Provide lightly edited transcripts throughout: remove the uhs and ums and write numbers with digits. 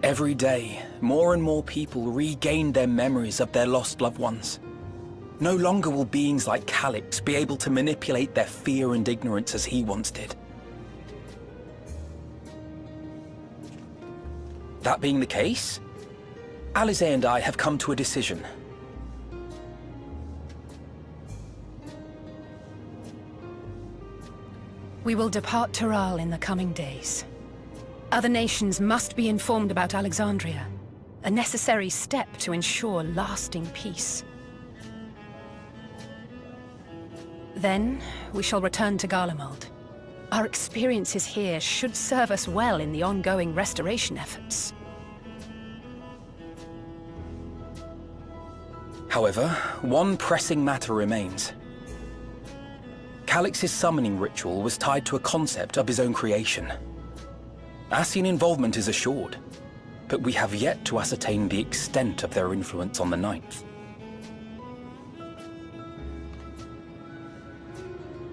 Every day, more and more people regain their memories of their lost loved ones. No longer will beings like Calix be able to manipulate their fear and ignorance as he once did. That being the case, Alize and I have come to a decision. We will depart Taral in the coming days. Other nations must be informed about Alexandria, a necessary step to ensure lasting peace. Then, we shall return to Garlemald. Our experiences here should serve us well in the ongoing restoration efforts. However, one pressing matter remains. Calix's summoning ritual was tied to a concept of his own creation. Ascian involvement is assured, but we have yet to ascertain the extent of their influence on the Ninth.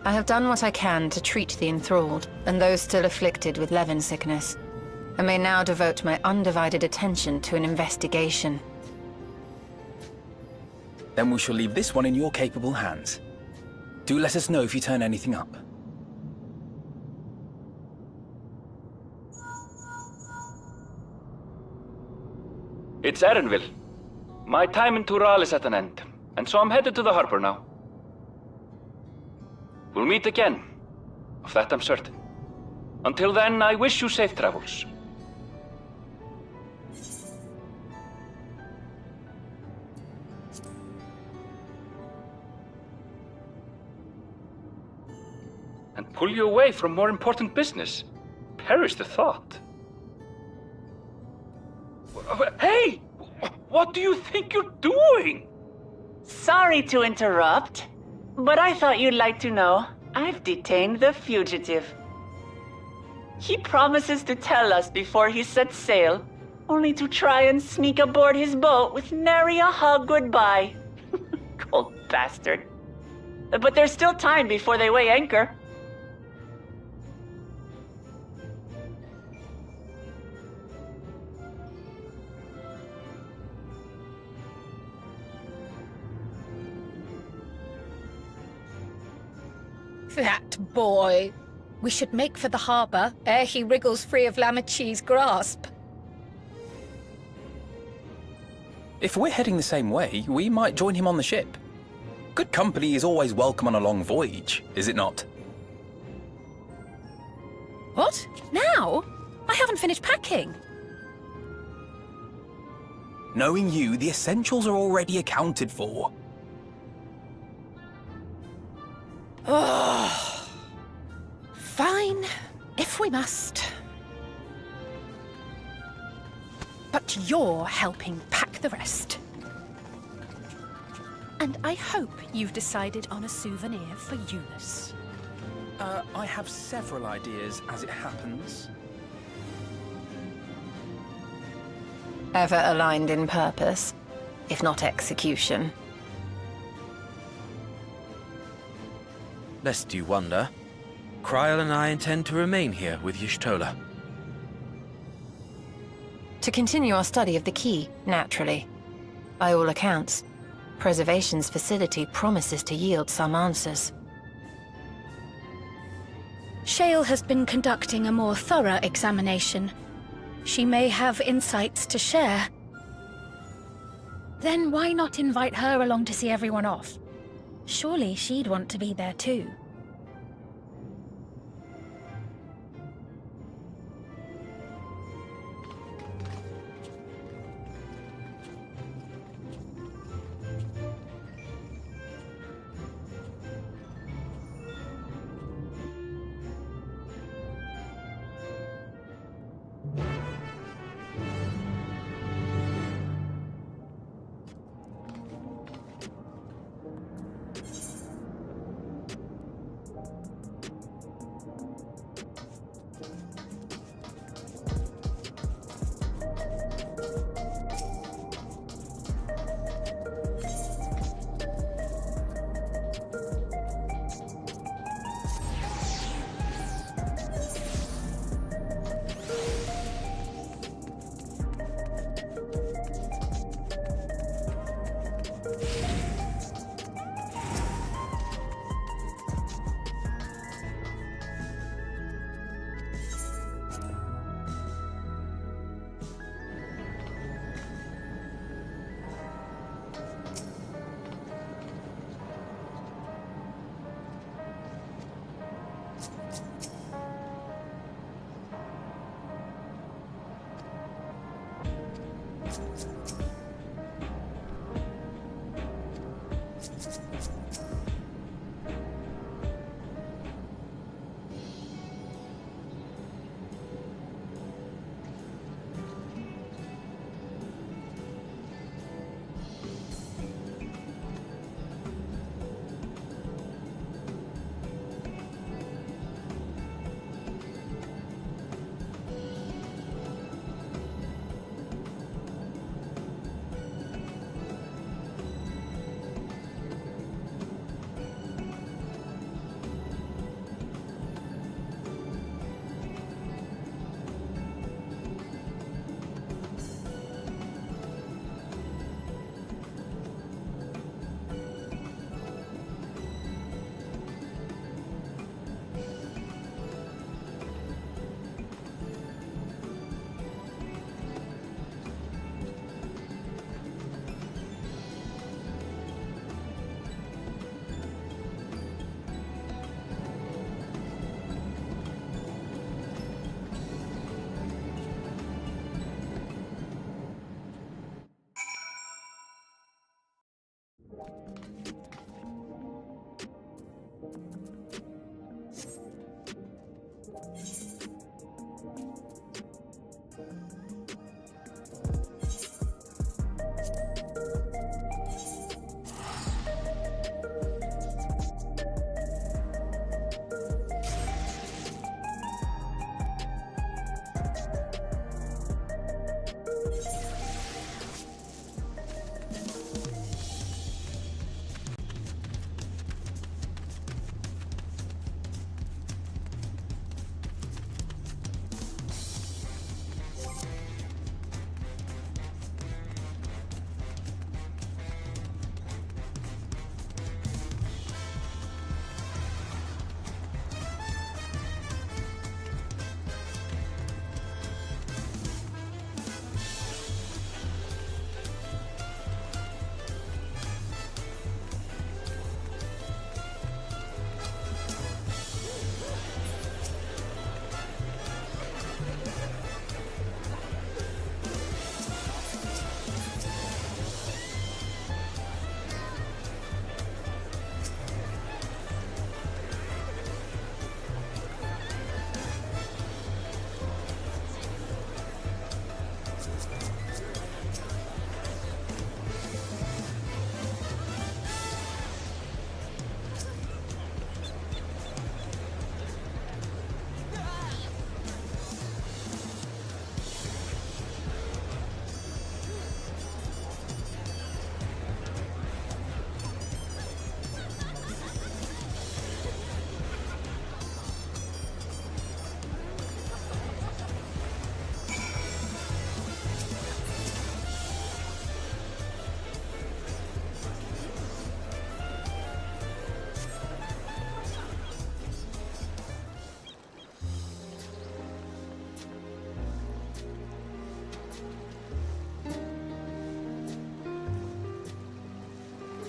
I have done what I can to treat the enthralled, and those still afflicted with Levin sickness. I may now devote my undivided attention to an investigation. Then we shall leave this one in your capable hands. Do let us know if you turn anything up. It's Erenville. My time in Tural is at an end, and so I'm headed to the harbor now. We'll meet again, of that I'm certain. Until then, I wish you safe travels. And pull you away from more important business. Perish the thought. Hey! What do you think you're doing? Sorry to interrupt, but I thought you'd like to know I've detained the fugitive. He promises to tell us before he sets sail, only to try and sneak aboard his boat with nary a hug goodbye. Cold bastard. But there's still time before they weigh anchor. That boy! We should make for the harbor ere he wriggles free of Lamachi's grasp. If we're heading the same way, we might join him on the ship. Good company is always welcome on a long voyage, is it not? What? Now? I haven't finished packing. Knowing you, the essentials are already accounted for. Oh. Fine, if we must. But you're helping pack the rest. And I hope you've decided on a souvenir for Eunice. I have several ideas as it happens. Ever aligned in purpose, if not execution. Lest you wonder, Kryl and I intend to remain here with Y'shtola. To continue our study of the key, naturally. By all accounts, Preservation's facility promises to yield some answers. Shale has been conducting a more thorough examination. She may have insights to share. Then why not invite her along to see everyone off? Surely she'd want to be there too.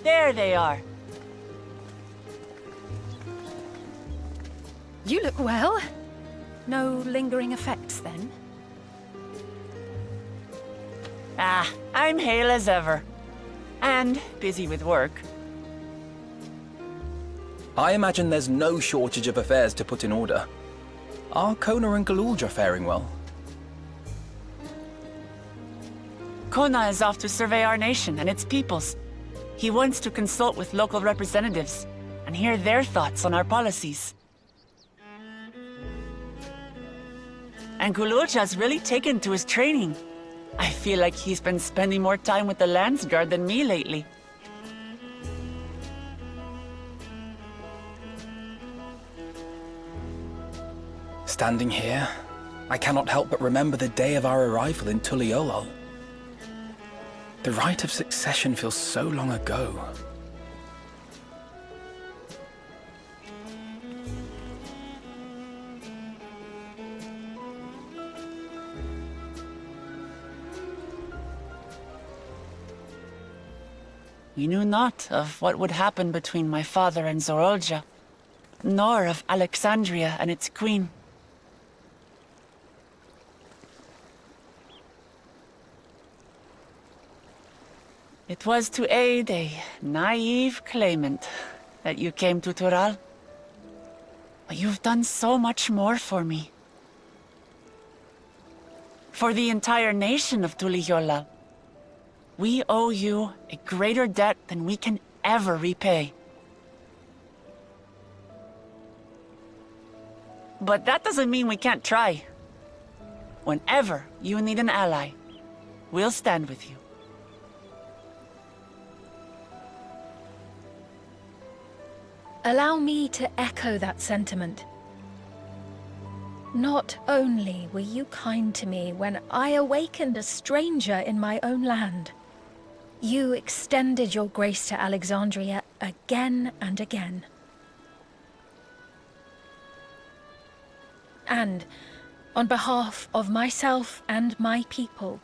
There they are. You look well. No lingering effects, then? Ah, I'm hale as ever. And busy with work. I imagine there's no shortage of affairs to put in order. Are Kona and Galulja faring well? Kona is off to survey our nation and its peoples. He wants to consult with local representatives and hear their thoughts on our policies. And Galulja's really taken to his training. I feel like he's been spending more time with the Landsguard than me lately. Standing here, I cannot help but remember the day of our arrival in Tuliolol. The rite of succession feels so long ago. We knew not of what would happen between my father and Zorolja, nor of Alexandria and its queen. It was to aid a naive claimant that you came to Tural. But you've done so much more for me. For the entire nation of Tuliyola. We owe you a greater debt than we can ever repay. But that doesn't mean we can't try. Whenever you need an ally, we'll stand with you. Allow me to echo that sentiment. Not only were you kind to me when I awakened a stranger in my own land, you extended your grace to Alexandria again and again. And on behalf of myself and my people,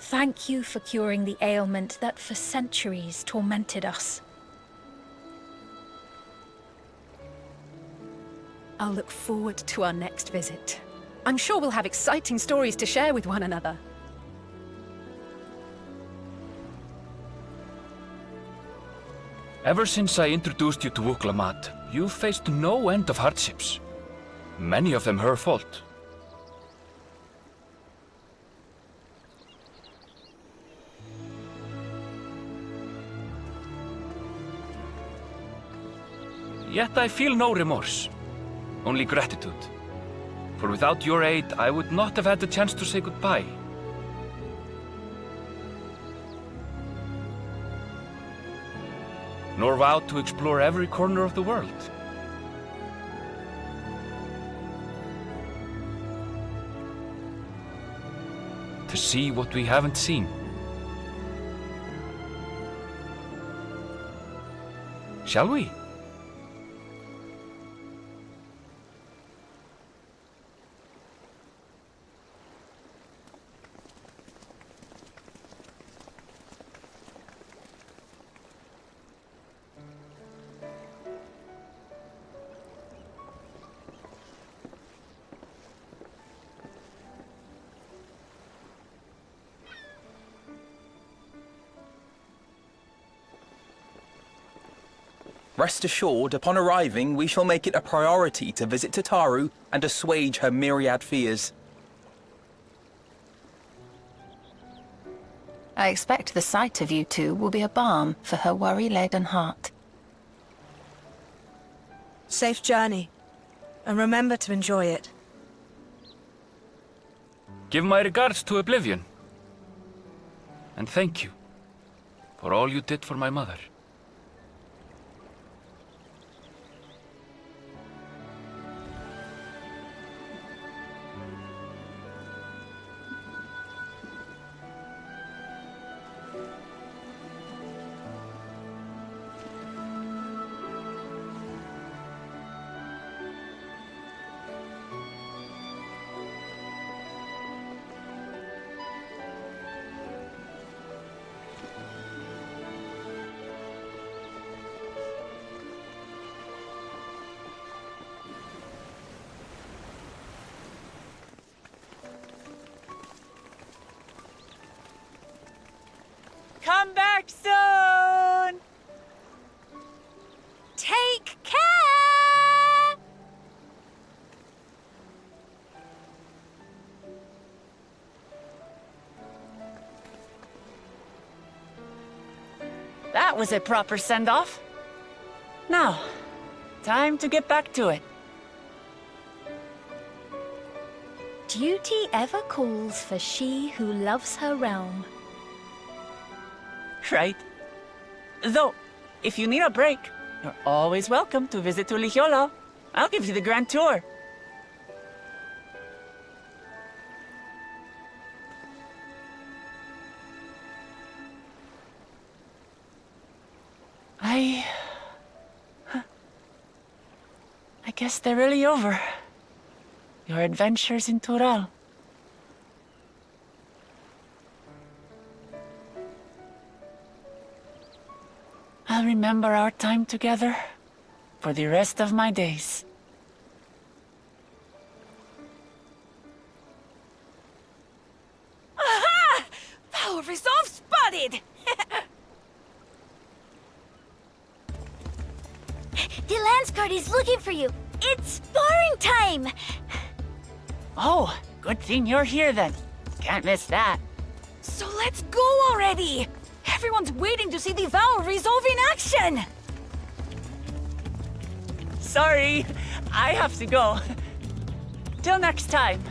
thank you for curing the ailment that for centuries tormented us. I'll look forward to our next visit. I'm sure we'll have exciting stories to share with one another. Ever since I introduced you to Wuklamat, you've faced no end of hardships. Many of them her fault. Yet I feel no remorse, only gratitude. For without your aid, I would not have had the chance to say goodbye. Nor vowed to explore every corner of the world. To see what we haven't seen. Shall we? Rest assured, upon arriving, we shall make it a priority to visit Tataru and assuage her myriad fears. I expect the sight of you two will be a balm for her worry-laden heart. Safe journey, and remember to enjoy it. Give my regards to Oblivion. And thank you for all you did for my mother. Come back soon! Take care! That was a proper send-off. Now, time to get back to it. Duty ever calls for she who loves her realm. Right? Though, if you need a break, you're always welcome to visit Tuliyola. I'll give you the grand tour. I guess they're really over. Your adventures in Tural. I'll remember our time together for the rest of my days. Aha! Resolve spotted! The Landsguard is looking for you. It's sparring time! Oh, good thing you're here then. Can't miss that. So let's go already! Everyone's waiting to see the Vow Resolve in action! Sorry, I have to go. Till next time.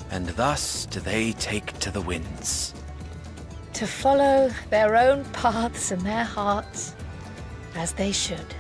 And thus do they take to the winds. To follow their own paths and their hearts, as they should.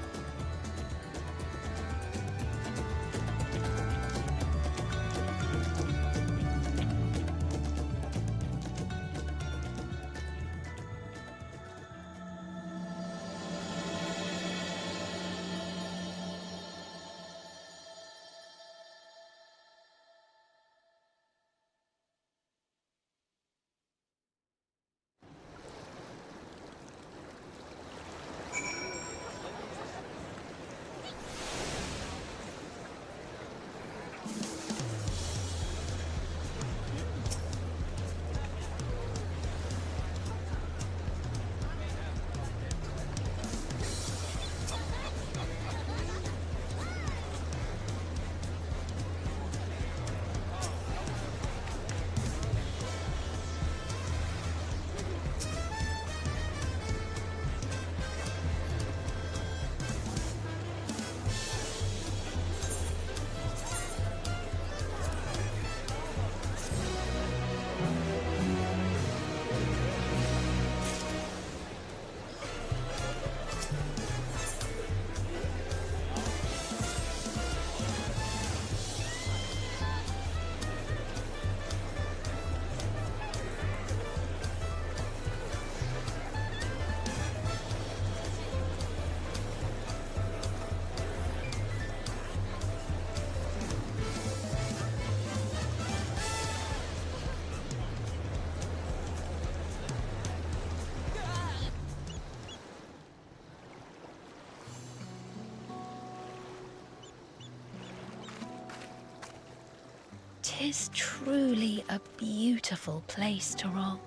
Tis truly a beautiful place, Tyrell.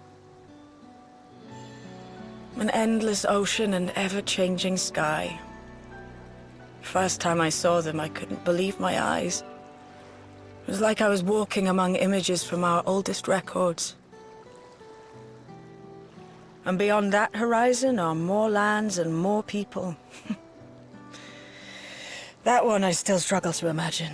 An endless ocean and ever-changing sky. First time I saw them, I couldn't believe my eyes. It was like I was walking among images from our oldest records. And beyond that horizon are more lands and more people. That one I still struggle to imagine.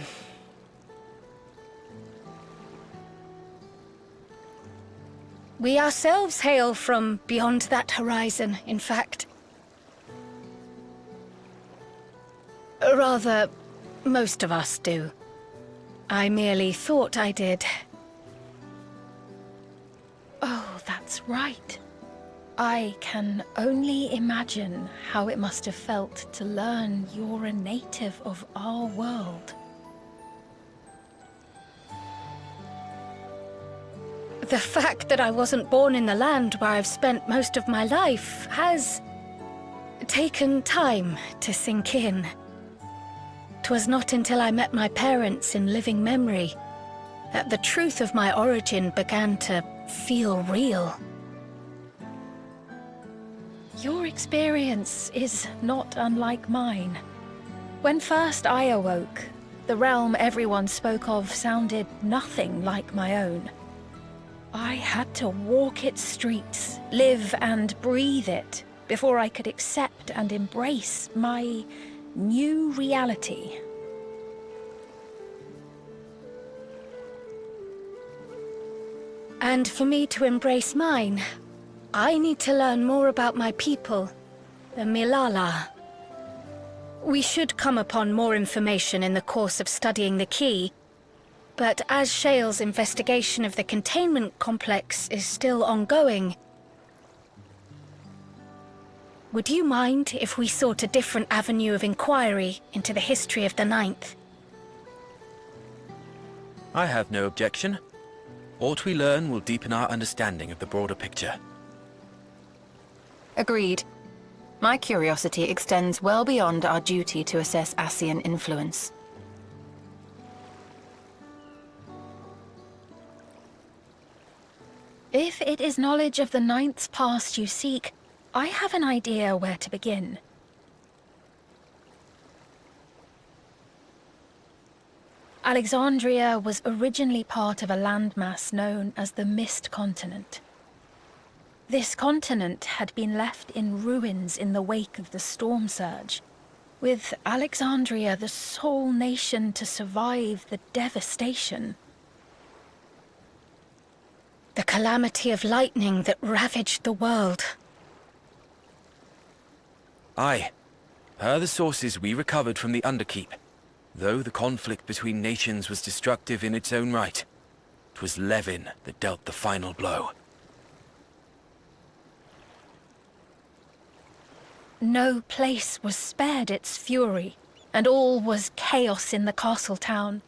We ourselves hail from beyond that horizon, in fact. Rather, most of us do. I merely thought I did. Oh, that's right. I can only imagine how it must have felt to learn you're a native of our world. The fact that I wasn't born in the land where I've spent most of my life has taken time to sink in. 'Twas not until I met my parents in living memory that the truth of my origin began to feel real. Your experience is not unlike mine. When first I awoke, the realm everyone spoke of sounded nothing like my own. I had to walk its streets, live and breathe it, before I could accept and embrace my new reality. And for me to embrace mine, I need to learn more about my people, the Milala. We should come upon more information in the course of studying the key, but as Shale's investigation of the containment complex is still ongoing, would you mind if we sought a different avenue of inquiry into the history of the Ninth? I have no objection. What we learn will deepen our understanding of the broader picture. Agreed. My curiosity extends well beyond our duty to assess Ascian influence. If it is knowledge of the Ninth's past you seek, I have an idea where to begin. Alexandria was originally part of a landmass known as the Mist Continent. This continent had been left in ruins in the wake of the storm surge, with Alexandria the sole nation to survive the devastation. The calamity of lightning that ravaged the world. Aye. Per the sources we recovered from the Underkeep, though the conflict between nations was destructive in its own right, it was Levin that dealt the final blow. No place was spared its fury, and all was chaos in the castle town.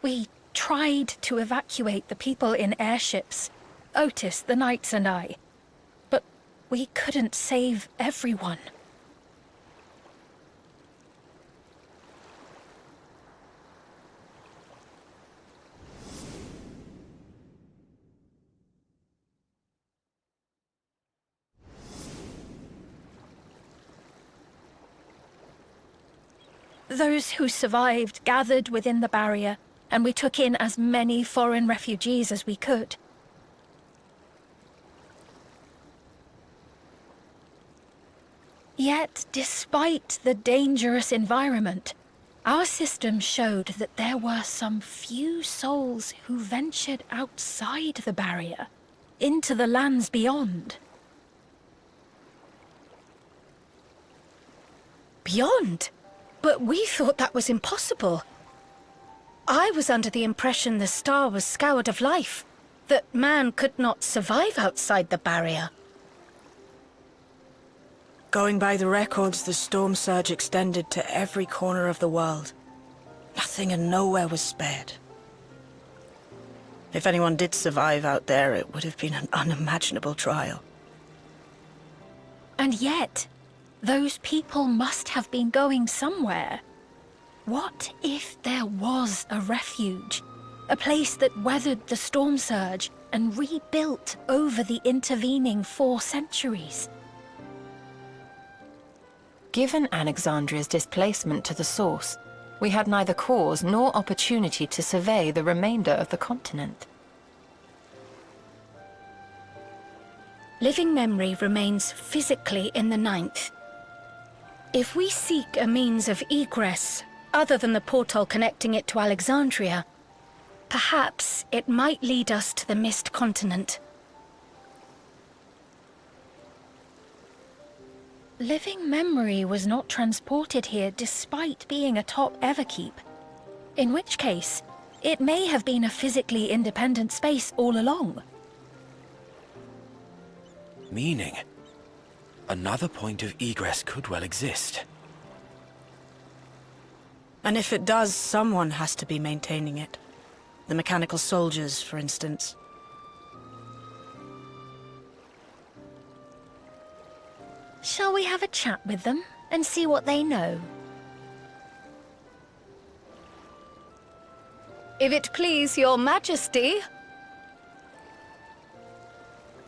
We tried to evacuate the people in airships, Otis, the knights and I, but we couldn't save everyone. Those who survived gathered within the barrier, and we took in as many foreign refugees as we could. Yet, despite the dangerous environment, our system showed that there were some few souls who ventured outside the barrier, into the lands beyond. Beyond? But we thought that was impossible. I was under the impression the star was scoured of life, that man could not survive outside the barrier. Going by the records, the storm surge extended to every corner of the world. Nothing and nowhere was spared. If anyone did survive out there, it would have been an unimaginable trial. And yet, those people must have been going somewhere. What if there was a refuge? A place that weathered the storm surge and rebuilt over the intervening 4 centuries? Given Alexandria's displacement to the source, we had neither cause nor opportunity to survey the remainder of the continent. Living memory remains physically in the Ninth. If we seek a means of egress, other than the portal connecting it to Alexandria, perhaps it might lead us to the Mist Continent. Living memory was not transported here despite being atop Everkeep, in which case, it may have been a physically independent space all along. Meaning, another point of egress could well exist. And if it does, someone has to be maintaining it. The mechanical soldiers, for instance. Shall we have a chat with them and see what they know? If it please your majesty.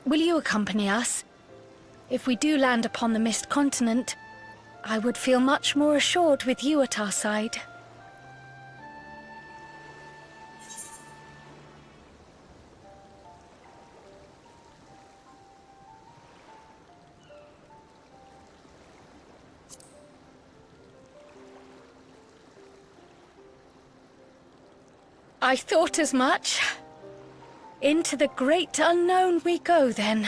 Will you accompany us? If we do land upon the Mist Continent, I would feel much more assured with you at our side. I thought as much. Into the great unknown we go, then.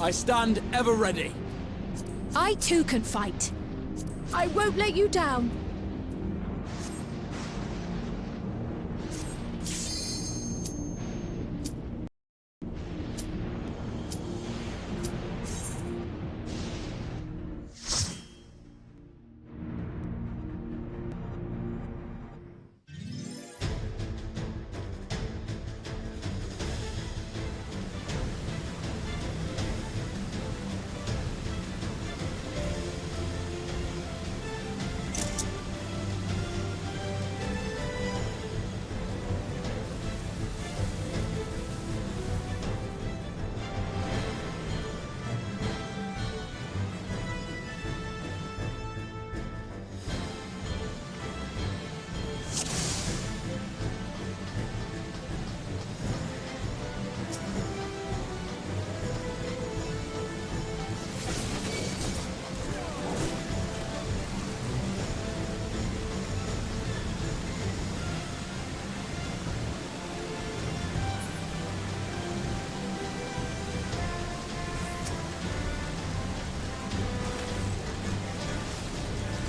I stand ever ready. I too can fight. I won't let you down.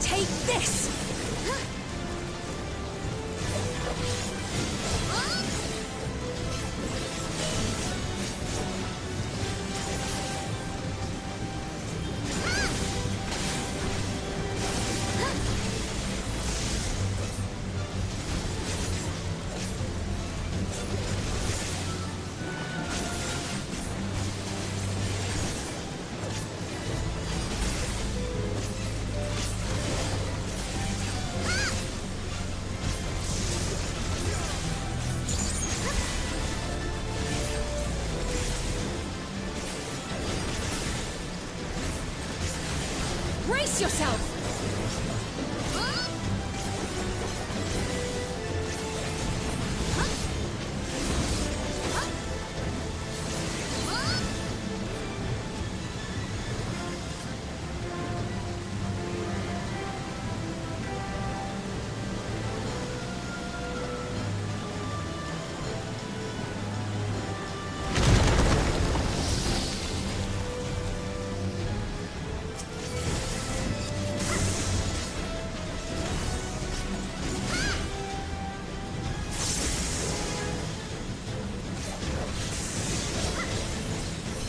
Take this! Brace yourself!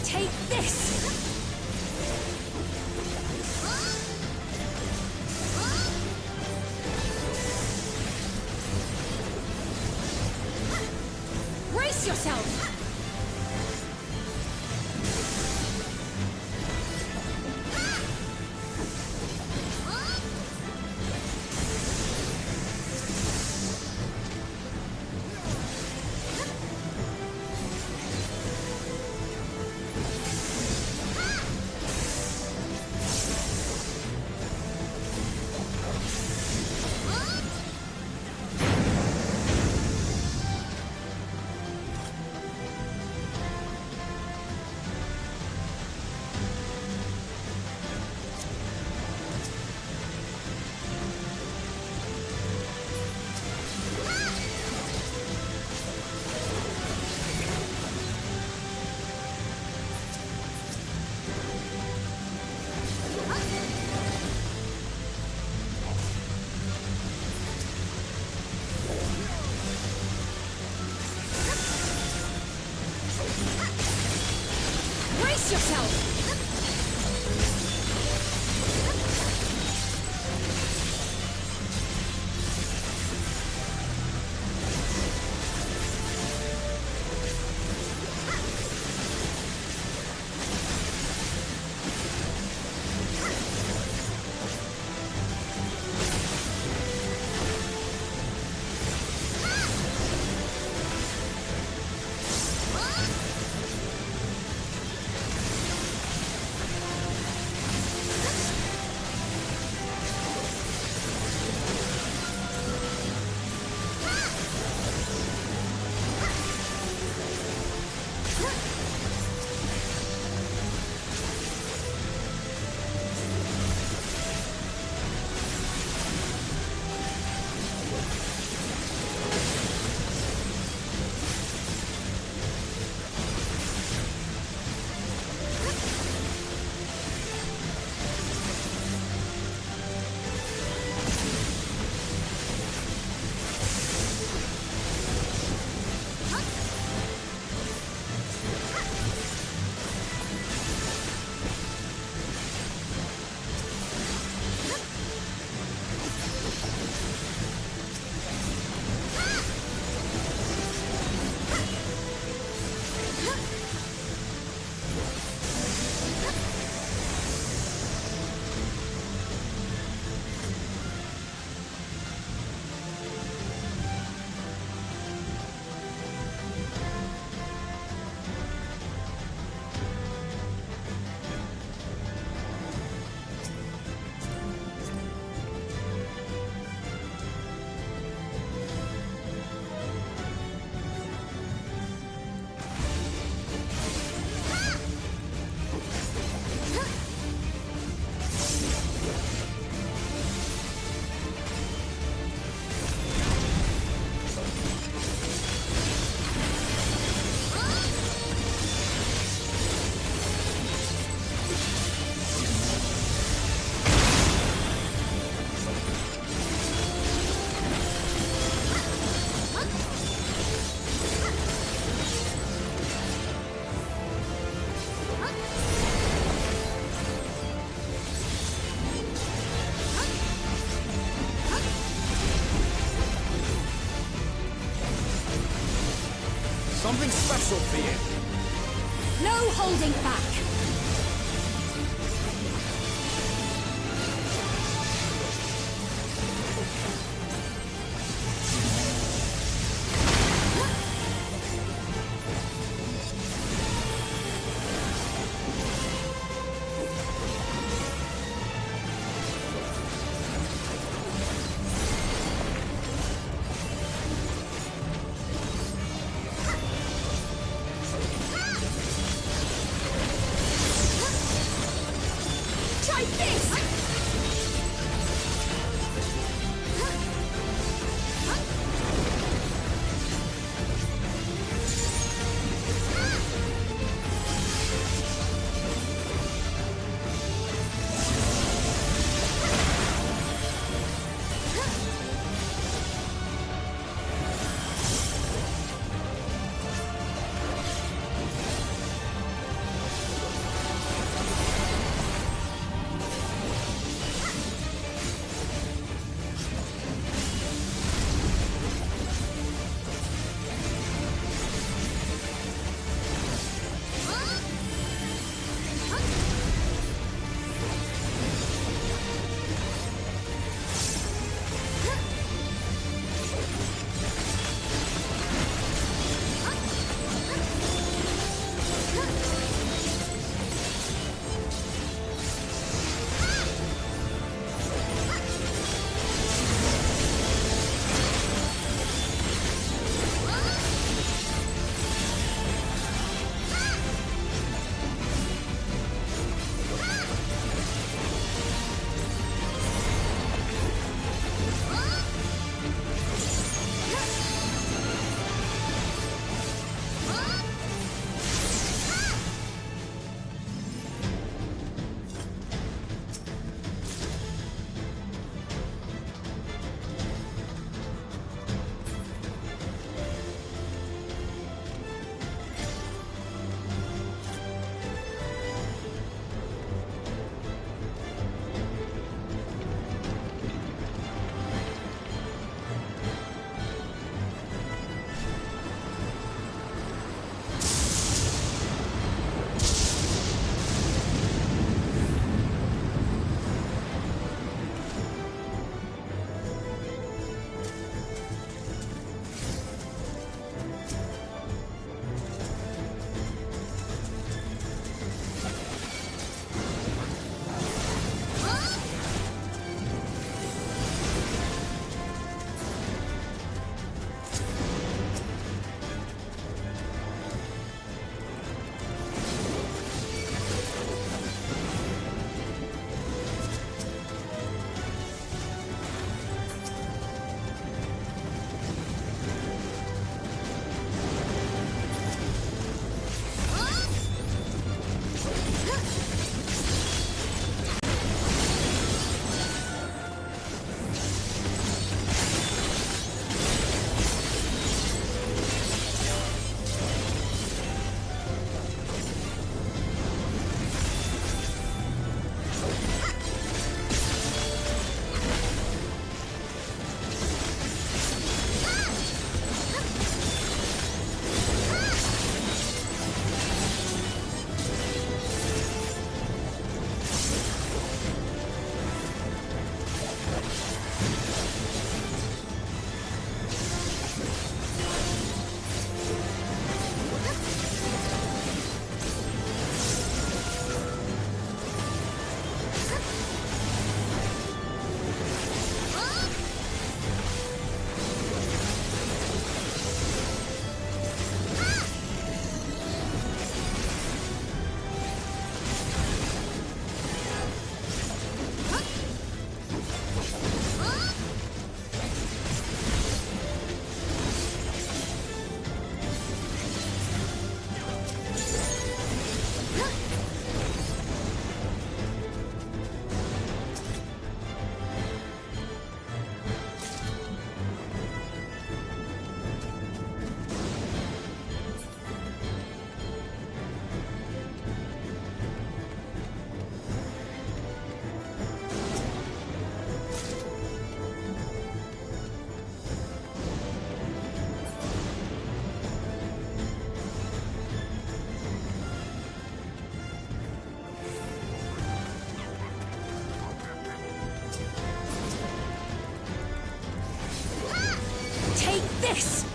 Take this! Brace yourself! muscle for you. No holding back. Try this! this!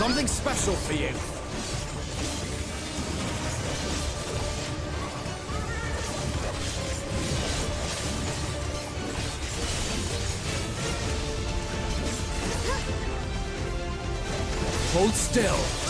Something special for you. Hold still.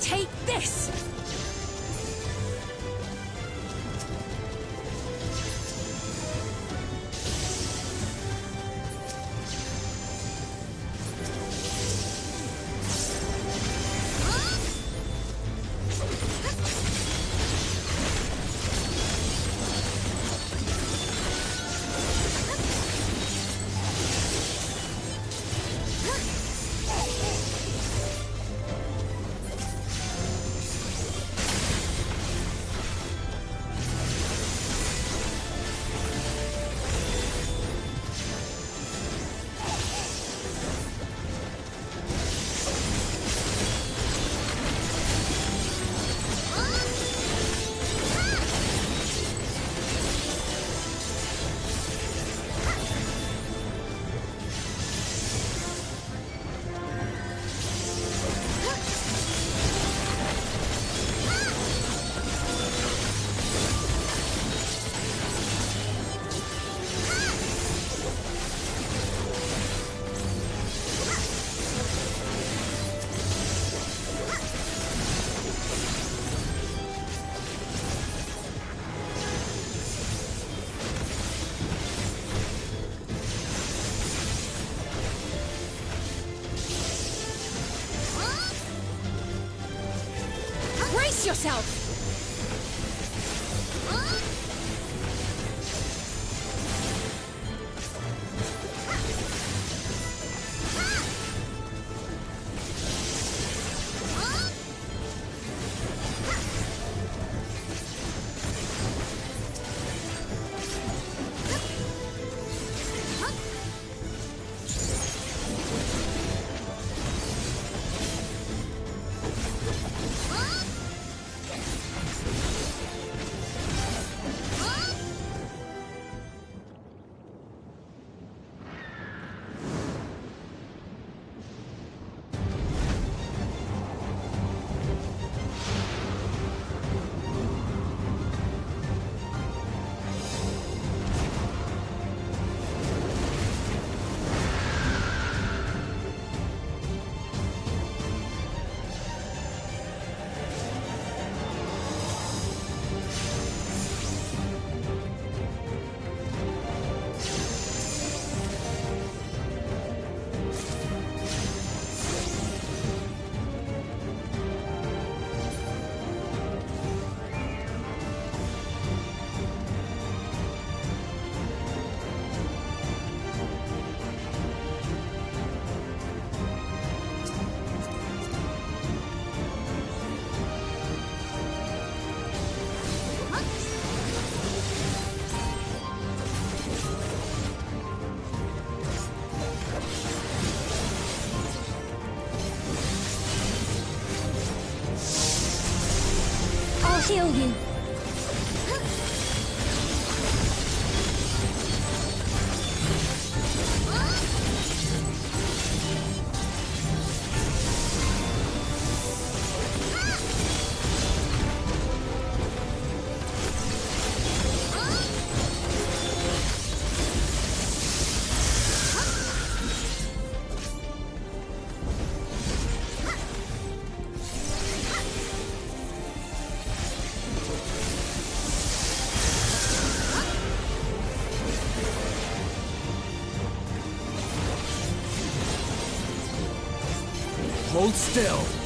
Take this! Brace yourself! Heal you. Hold still.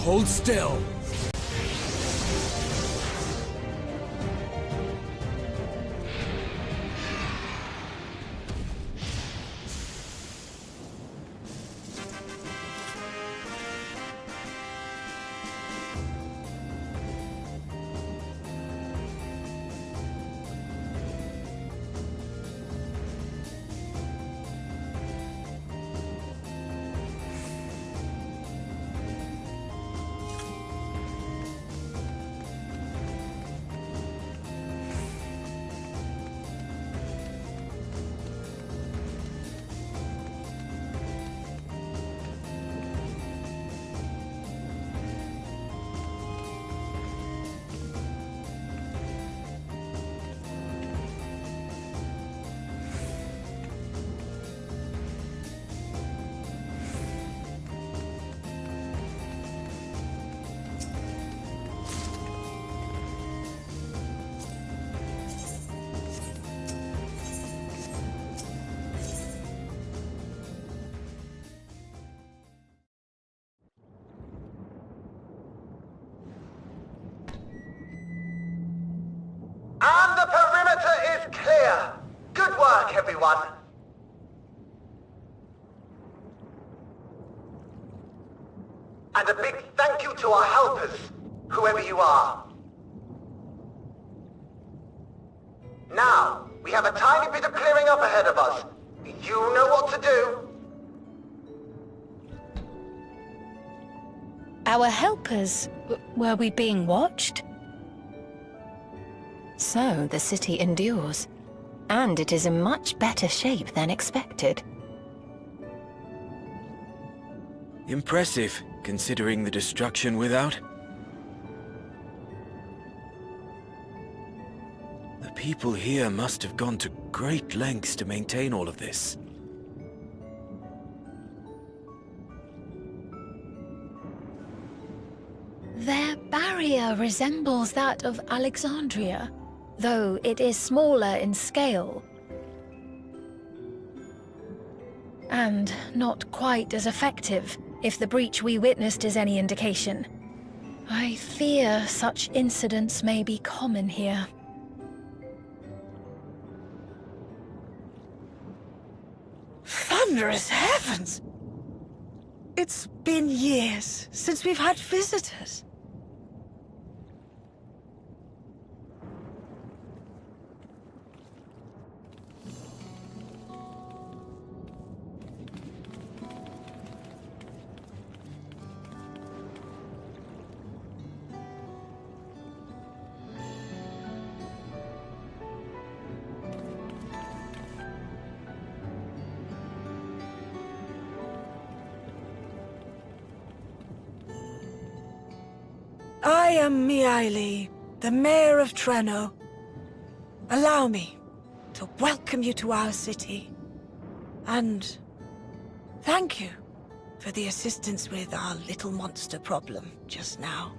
Hold still. And the perimeter is clear. Good work, everyone. And a big thank you to our helpers, whoever you are. Now, we have a tiny bit of clearing up ahead of us. You know what to do. Our helpers, were we being watched? So, the city endures. And it is in much better shape than expected. Impressive, considering the destruction without. The people here must have gone to great lengths to maintain all of this. Their barrier resembles that of Alexandria, though it is smaller in scale. And not quite as effective, if the breach we witnessed is any indication. I fear such incidents may be common here. Thunderous heavens! It's been years since we've had visitors. I am Miaili, the Mayor of Treno. Allow me to welcome you to our city. And thank you for the assistance with our little monster problem just now.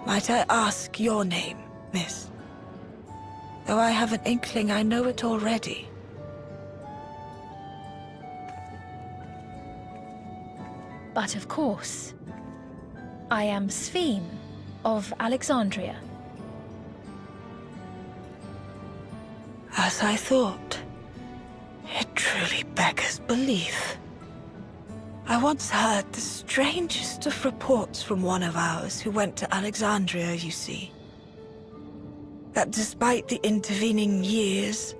Might I ask your name, miss? Though I have an inkling I know it already. But of course, I am Sphene of Alexandria. As I thought. It truly beggars belief. I once heard the strangest of reports from one of ours who went to Alexandria, you see. That despite the intervening years,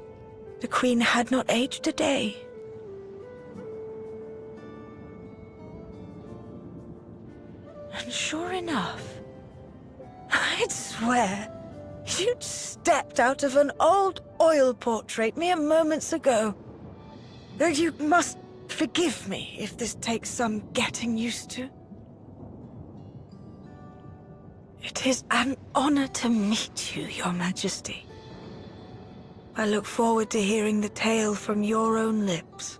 the Queen had not aged a day. And sure enough, I'd swear you'd stepped out of an old oil portrait mere moments ago. Though you must Forgive me if this takes some getting used to. It is an honor to meet you, Your Majesty. I look forward to hearing the tale from your own lips.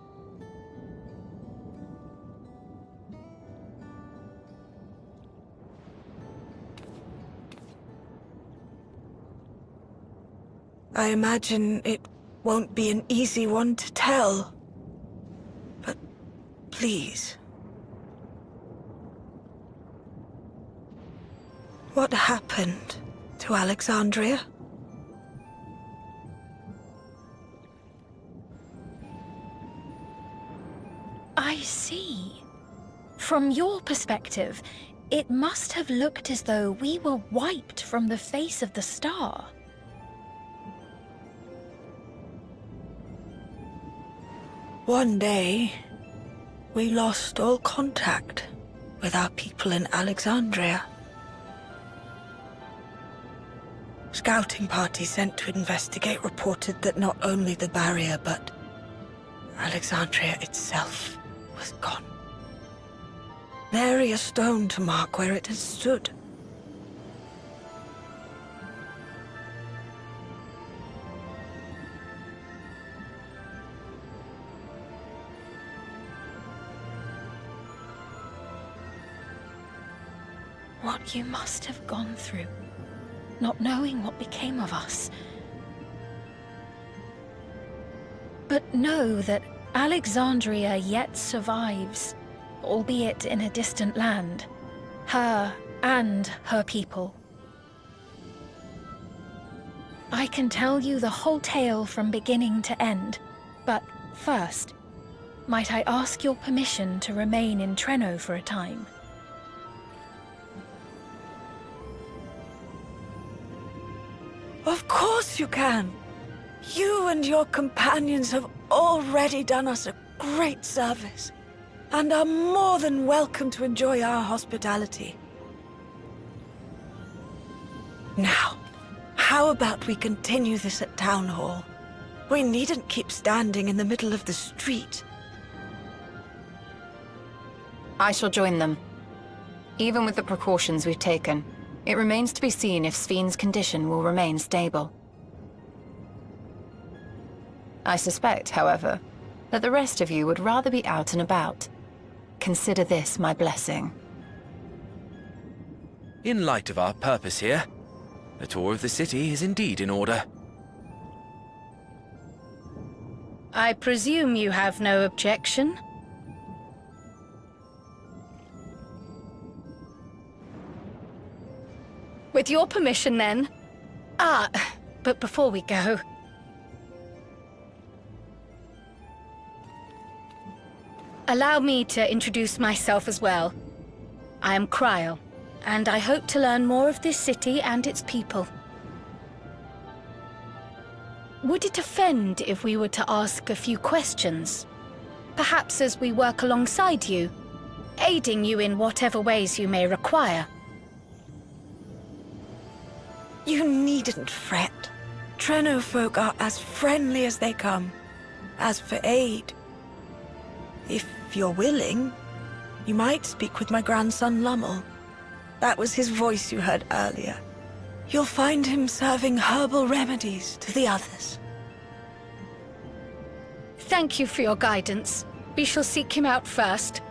I imagine it won't be an easy one to tell. But please. What happened to Alexandria? I see. From your perspective, it must have looked as though we were wiped from the face of the star. One day, we lost all contact with our people in Alexandria. Scouting parties sent to investigate reported that not only the barrier, but Alexandria itself was gone. Nary a stone to mark where it had stood. What you must have gone through, not knowing what became of us. But know that Alexandria yet survives, albeit in a distant land. Her and her people. I can tell you the whole tale from beginning to end, but first, might I ask your permission to remain in Treno for a time? Of course you can. You and your companions have already done us a great service, and are more than welcome to enjoy our hospitality. Now, how about we continue this at Town Hall? We needn't keep standing in the middle of the street. I shall join them. Even with the precautions we've taken, it remains to be seen if Sven's condition will remain stable. I suspect, however, that the rest of you would rather be out and about. Consider this my blessing. In light of our purpose here, a tour of the city is indeed in order. I presume you have no objection? With your permission, then. But before we go... allow me to introduce myself as well. I am Cryle, and I hope to learn more of this city and its people. Would it offend if we were to ask a few questions? Perhaps as we work alongside you, aiding you in whatever ways you may require. You needn't fret. Treno folk are as friendly as they come. As for aid, if you're willing, you might speak with my grandson Lummel. That was his voice you heard earlier. You'll find him serving herbal remedies to the others. Thank you for your guidance. We shall seek him out first.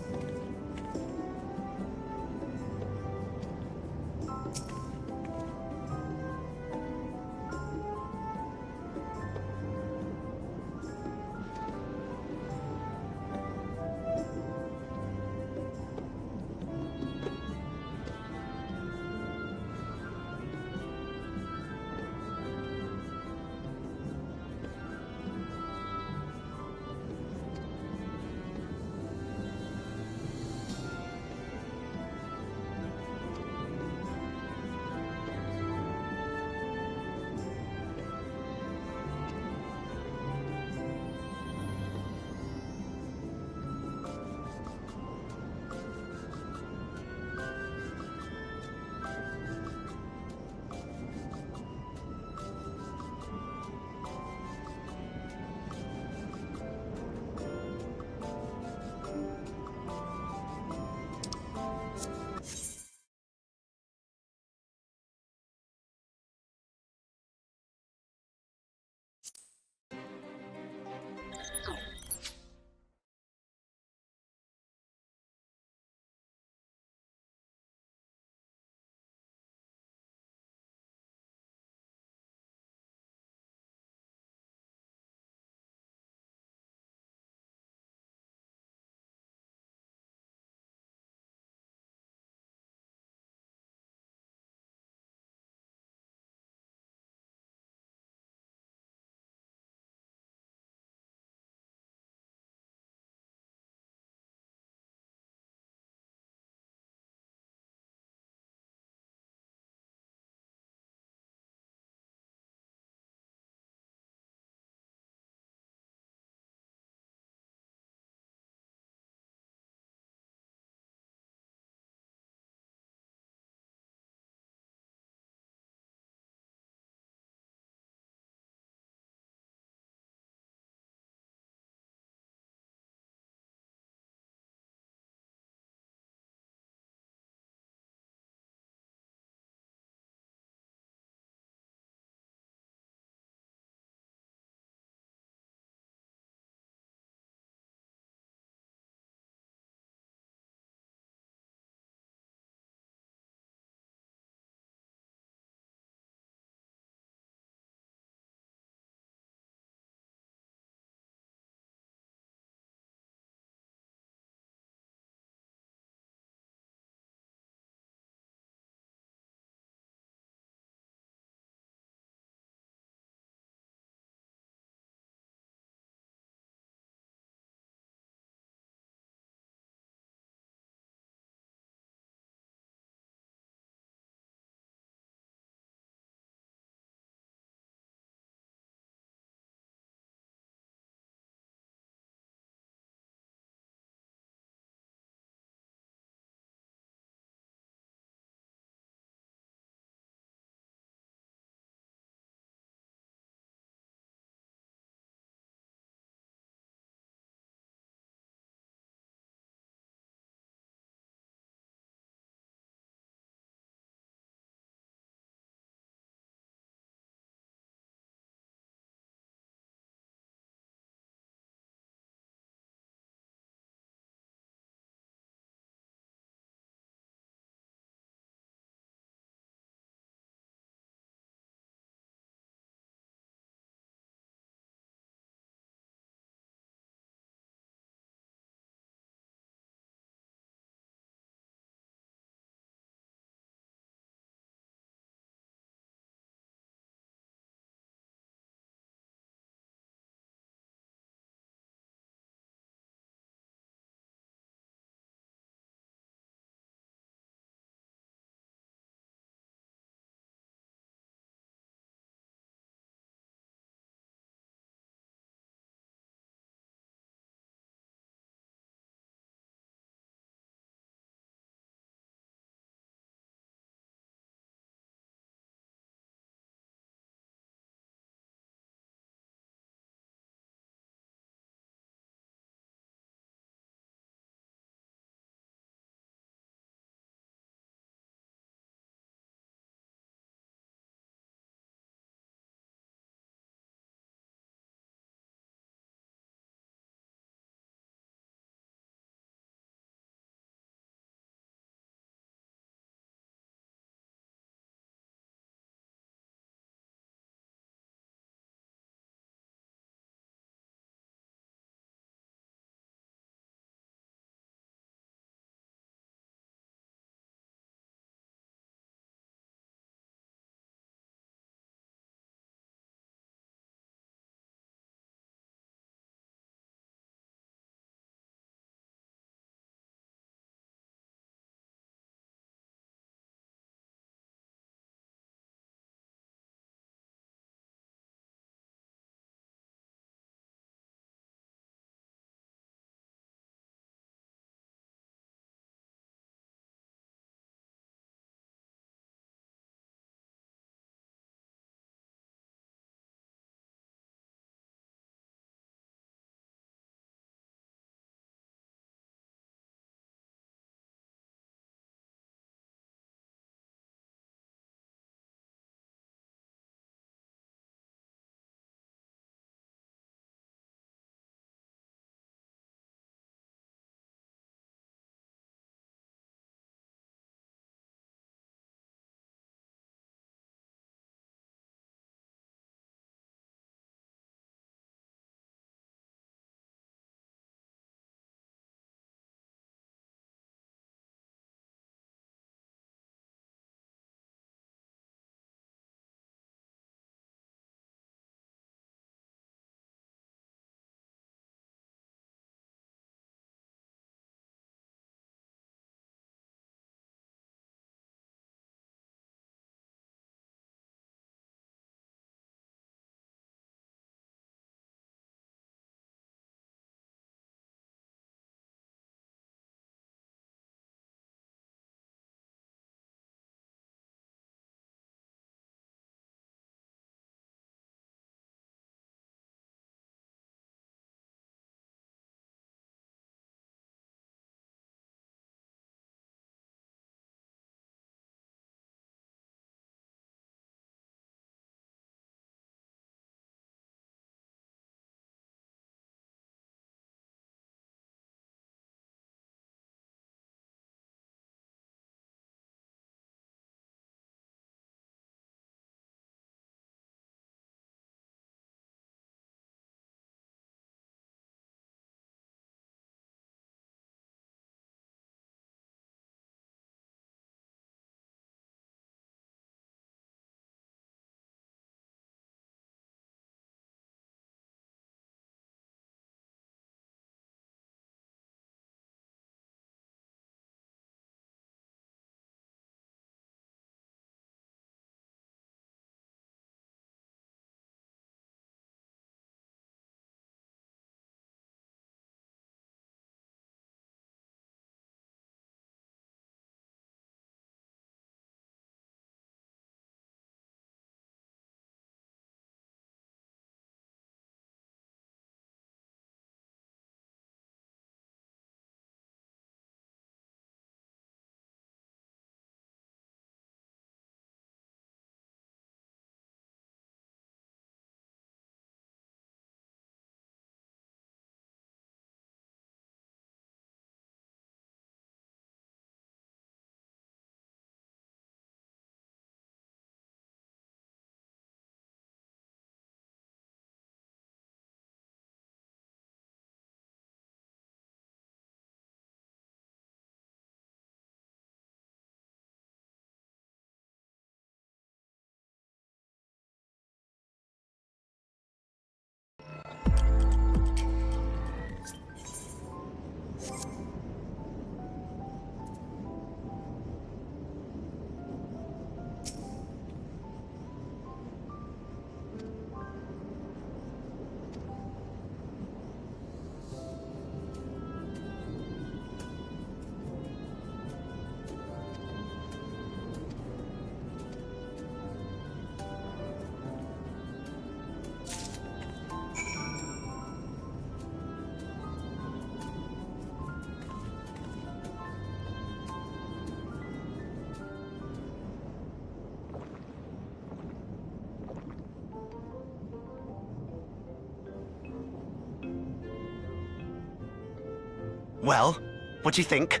Well, what do you think?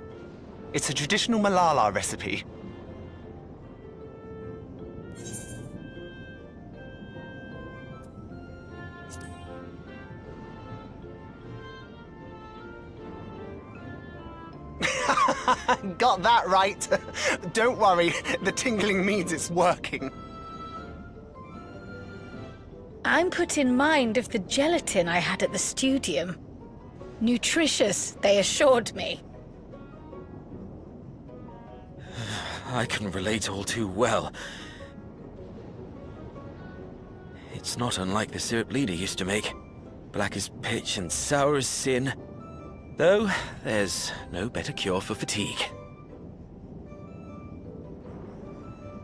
It's a traditional Malala recipe. Got that right. Don't worry, the tingling means it's working. I'm put in mind of the gelatin I had at the studium. Nutritious, they assured me. I can relate all too well. It's not unlike the syrup Lena used to make. Black as pitch and sour as sin. Though, there's no better cure for fatigue.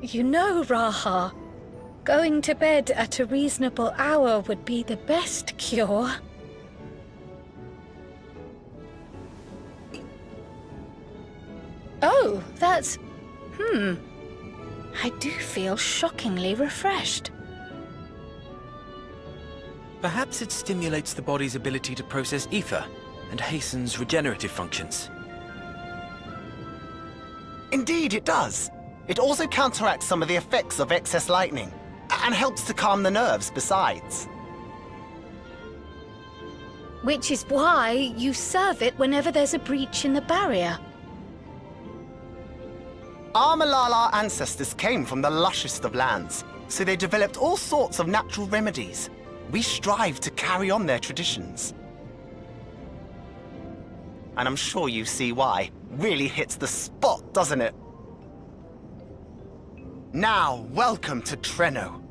You know, Raha, going to bed at a reasonable hour would be the best cure. Oh, that's... I do feel shockingly refreshed. Perhaps it stimulates the body's ability to process ether and hastens regenerative functions. Indeed, it does. It also counteracts some of the effects of excess lightning, and helps to calm the nerves besides. Which is why you serve it whenever there's a breach in the barrier. Our Malala ancestors came from the lushest of lands, so they developed all sorts of natural remedies. We strive to carry on their traditions. And I'm sure you see why. Really hits the spot, doesn't it? Now, welcome to Treno.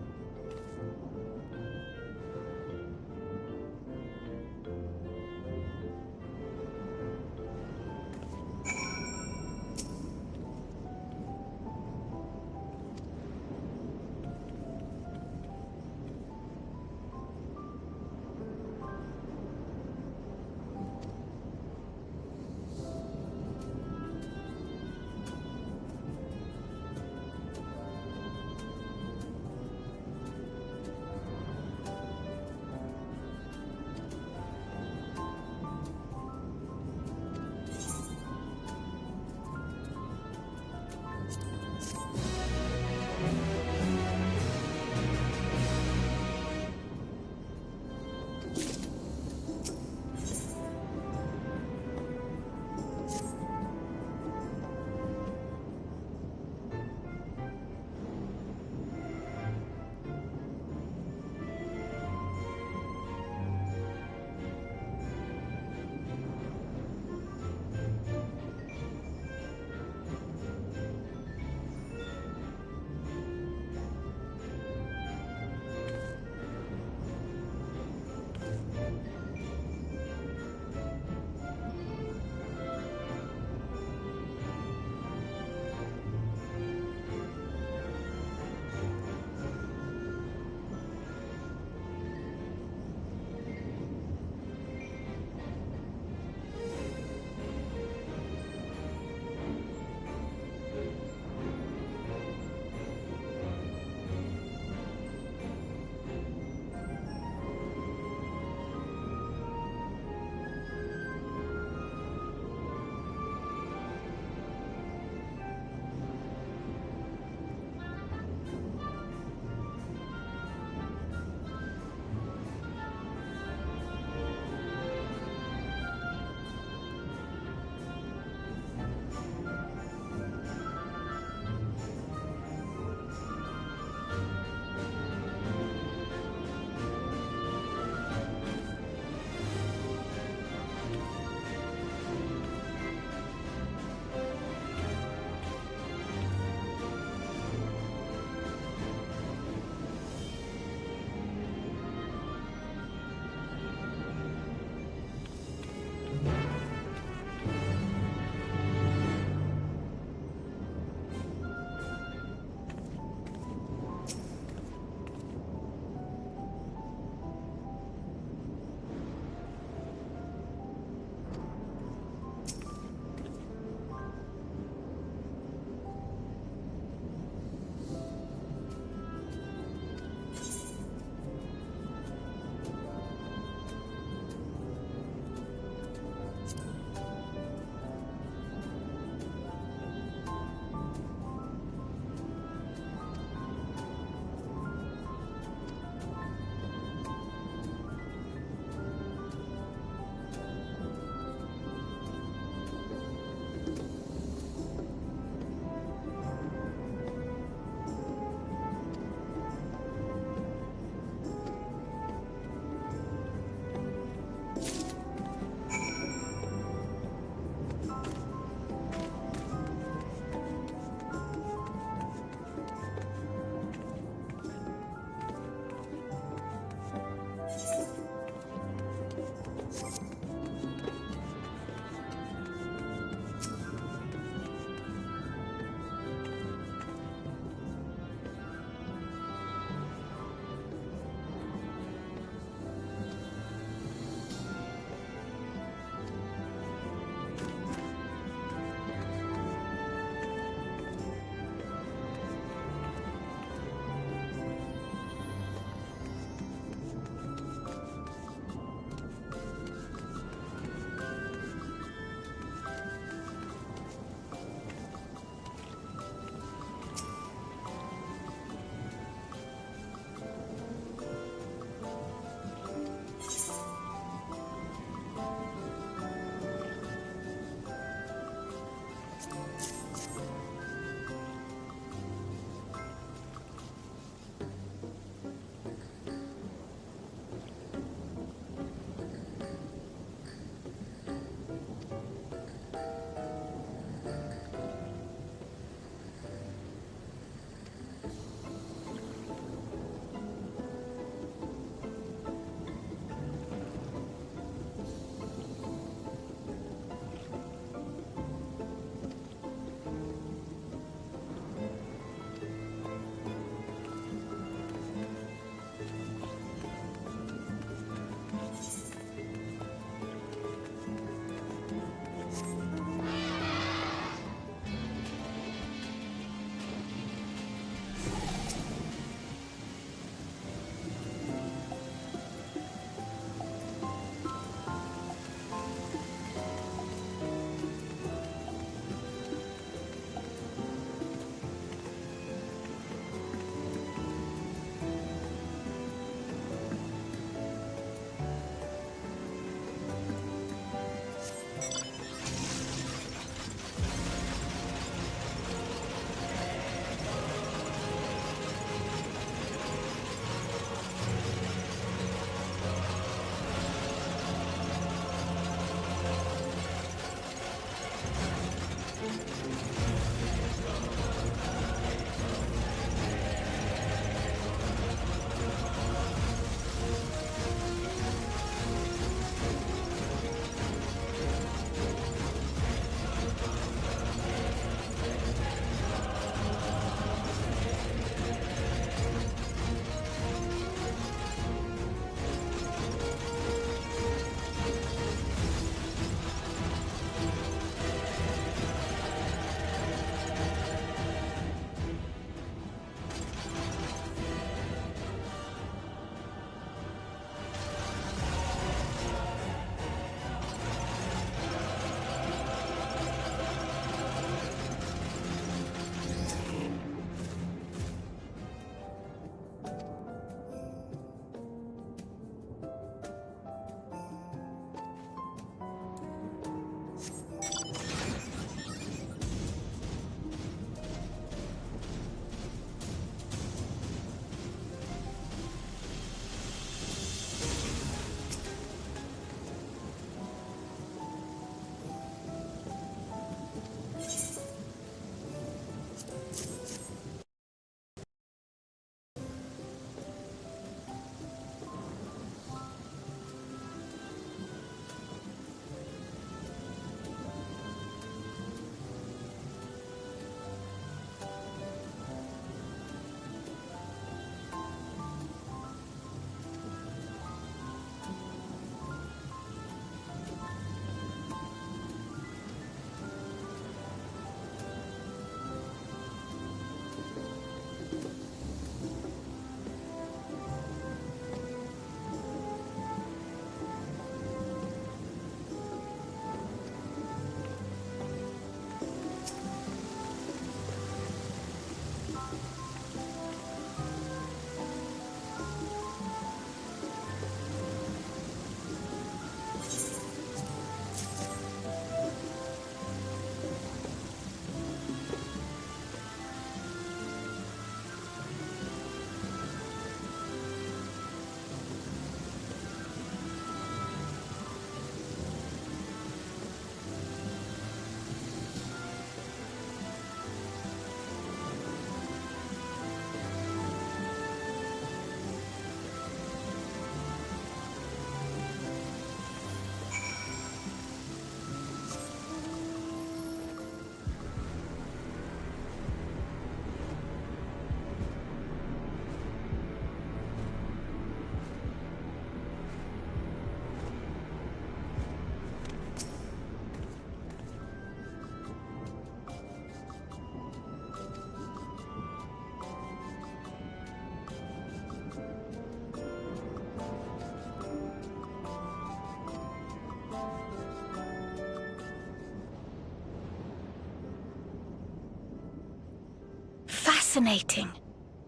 fascinating.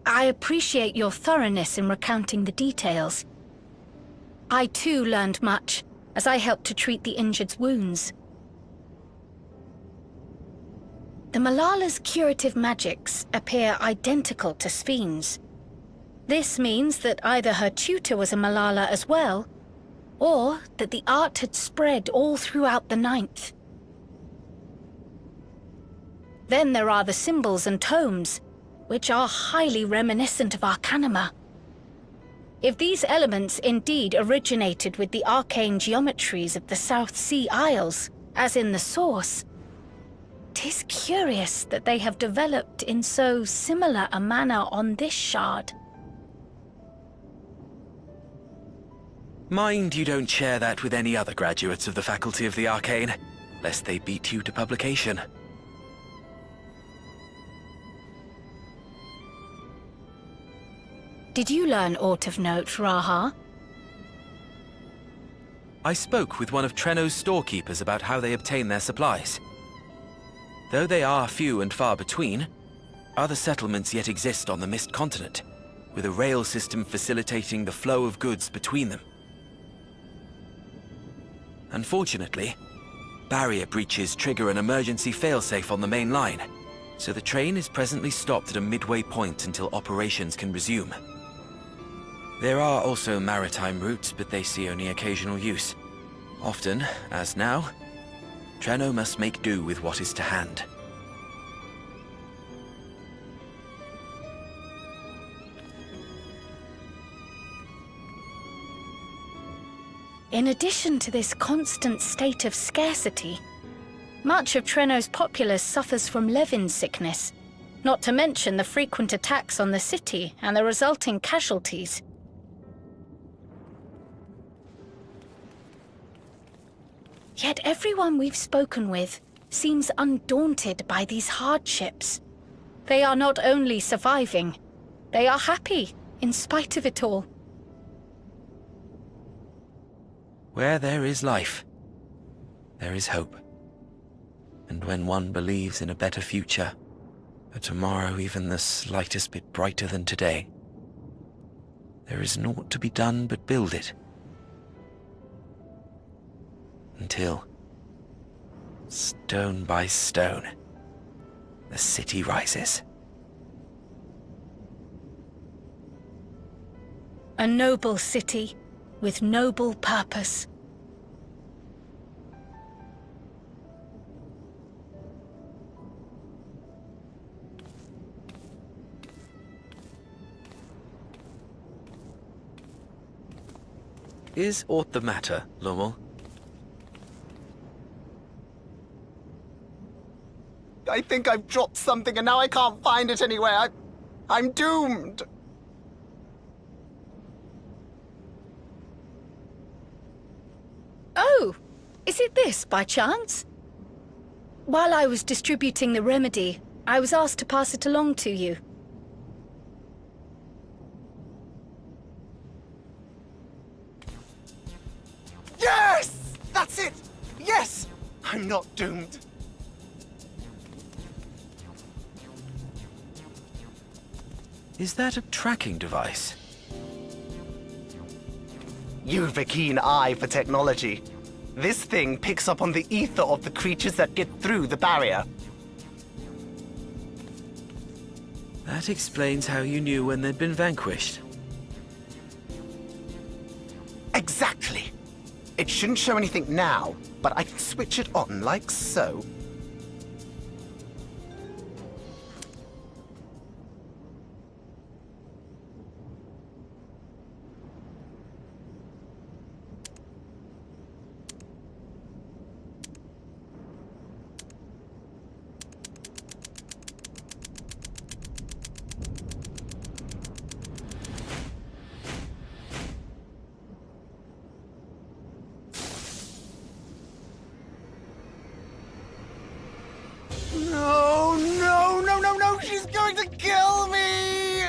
I appreciate your thoroughness in recounting the details. I too learned much, as I helped to treat the injured's wounds. The Malala's curative magics appear identical to Spheen's. This means that either her tutor was a Malala as well, or that the art had spread all throughout the Ninth. Then there are the symbols and tomes, which are highly reminiscent of Arcanima. If these elements indeed originated with the arcane geometries of the South Sea Isles, as in the source, 'tis curious that they have developed in so similar a manner on this shard. Mind you don't share that with any other graduates of the Faculty of the Arcane, lest they beat you to publication. Did you learn aught of note, Raha? I spoke with one of Treno's storekeepers about how they obtain their supplies. Though they are few and far between, other settlements yet exist on the Mist Continent, with a rail system facilitating the flow of goods between them. Unfortunately, barrier breaches trigger an emergency failsafe on the main line, so the train is presently stopped at a midway point until operations can resume. There are also maritime routes, but they see only occasional use. Often, as now, Treno must make do with what is to hand. In addition to this constant state of scarcity, much of Treno's populace suffers from Levin sickness, not to mention the frequent attacks on the city and the resulting casualties. Yet everyone we've spoken with seems undaunted by these hardships. They are not only surviving, they are happy in spite of it all. Where there is life, there is hope. And when one believes in a better future, a tomorrow even the slightest bit brighter than today, there is naught to be done but build it. Until, stone by stone, the city rises. A noble city with noble purpose. Is aught the matter, Lommel? I think I've dropped something and now I can't find it anywhere. I'm doomed. Oh, is it this by chance? While I was distributing the remedy, I was asked to pass it along to you. Yes! That's it! Yes! I'm not doomed. Is that a tracking device? You've a keen eye for technology. This thing picks up on the ether of the creatures that get through the barrier. That explains how you knew when they'd been vanquished. Exactly. It shouldn't show anything now, but I can switch it on like so. No, no, no, no, no! She's going to kill me!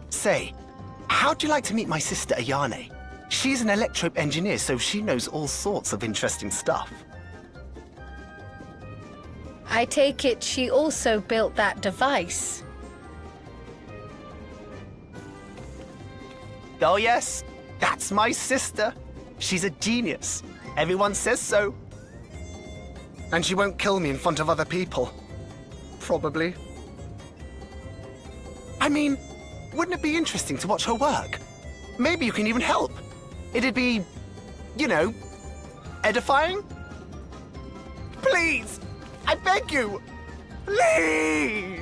Say, how'd you like to meet my sister Ayane? She's an electrope engineer, so she knows all sorts of interesting stuff. I take it she also built that device. Oh yes, that's my sister. She's a genius. Everyone says so. And she won't kill me in front of other people. Probably. I mean, wouldn't it be interesting to watch her work? Maybe you can even help. It'd be, you know, edifying? Please! I beg you! Please!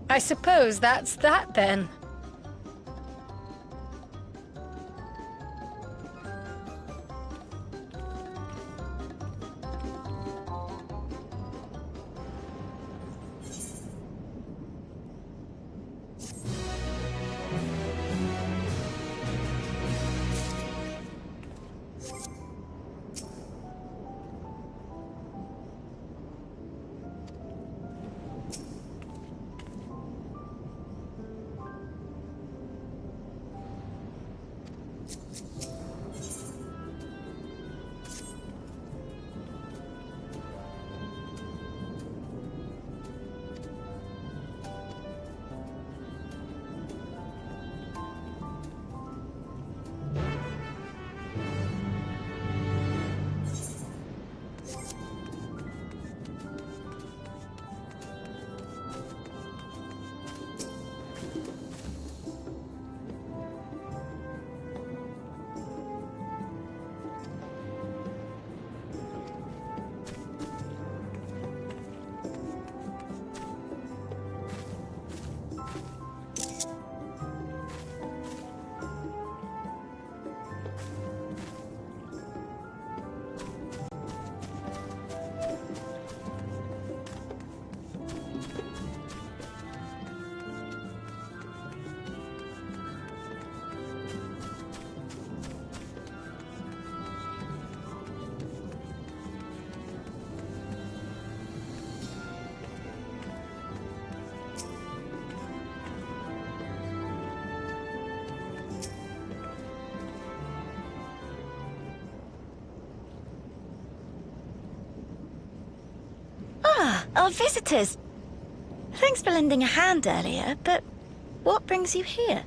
I suppose that's that then. Our visitors. Thanks for lending a hand earlier, but what brings you here?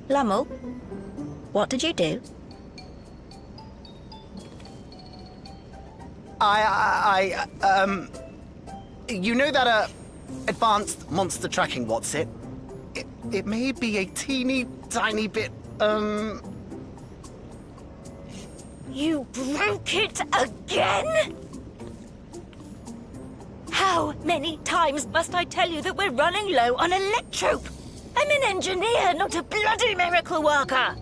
Lummel, what did you do? You know that, advanced monster tracking, what's it? It may be a teeny tiny bit, You broke it again? How many times must I tell you that we're running low on electrope? I'm an engineer, not a bloody miracle worker!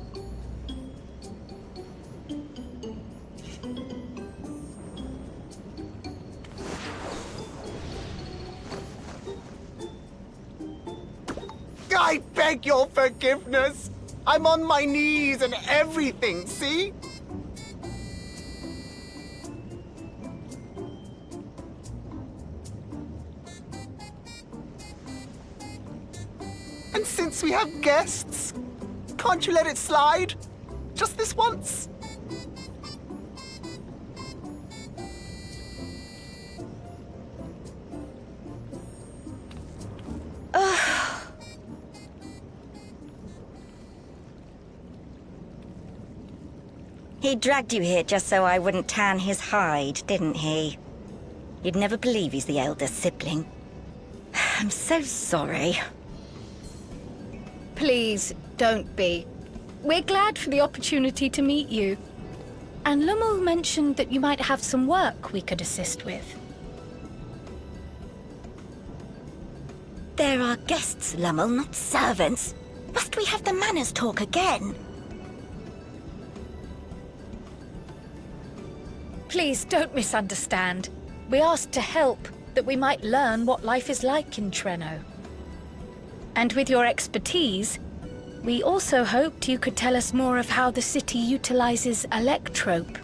I beg your forgiveness! I'm on my knees and everything, see? And since we have guests, can't you let it slide? Just this once? He dragged you here just so I wouldn't tan his hide, didn't he? You'd never believe he's the elder sibling. I'm so sorry. Please, don't be. We're glad for the opportunity to meet you. And Lummel mentioned that you might have some work we could assist with. There are guests, Lummel, not servants. Must we have the manners talk again? Please don't misunderstand. We asked to help, that we might learn what life is like in Treno. And with your expertise, we also hoped you could tell us more of how the city utilizes electrope.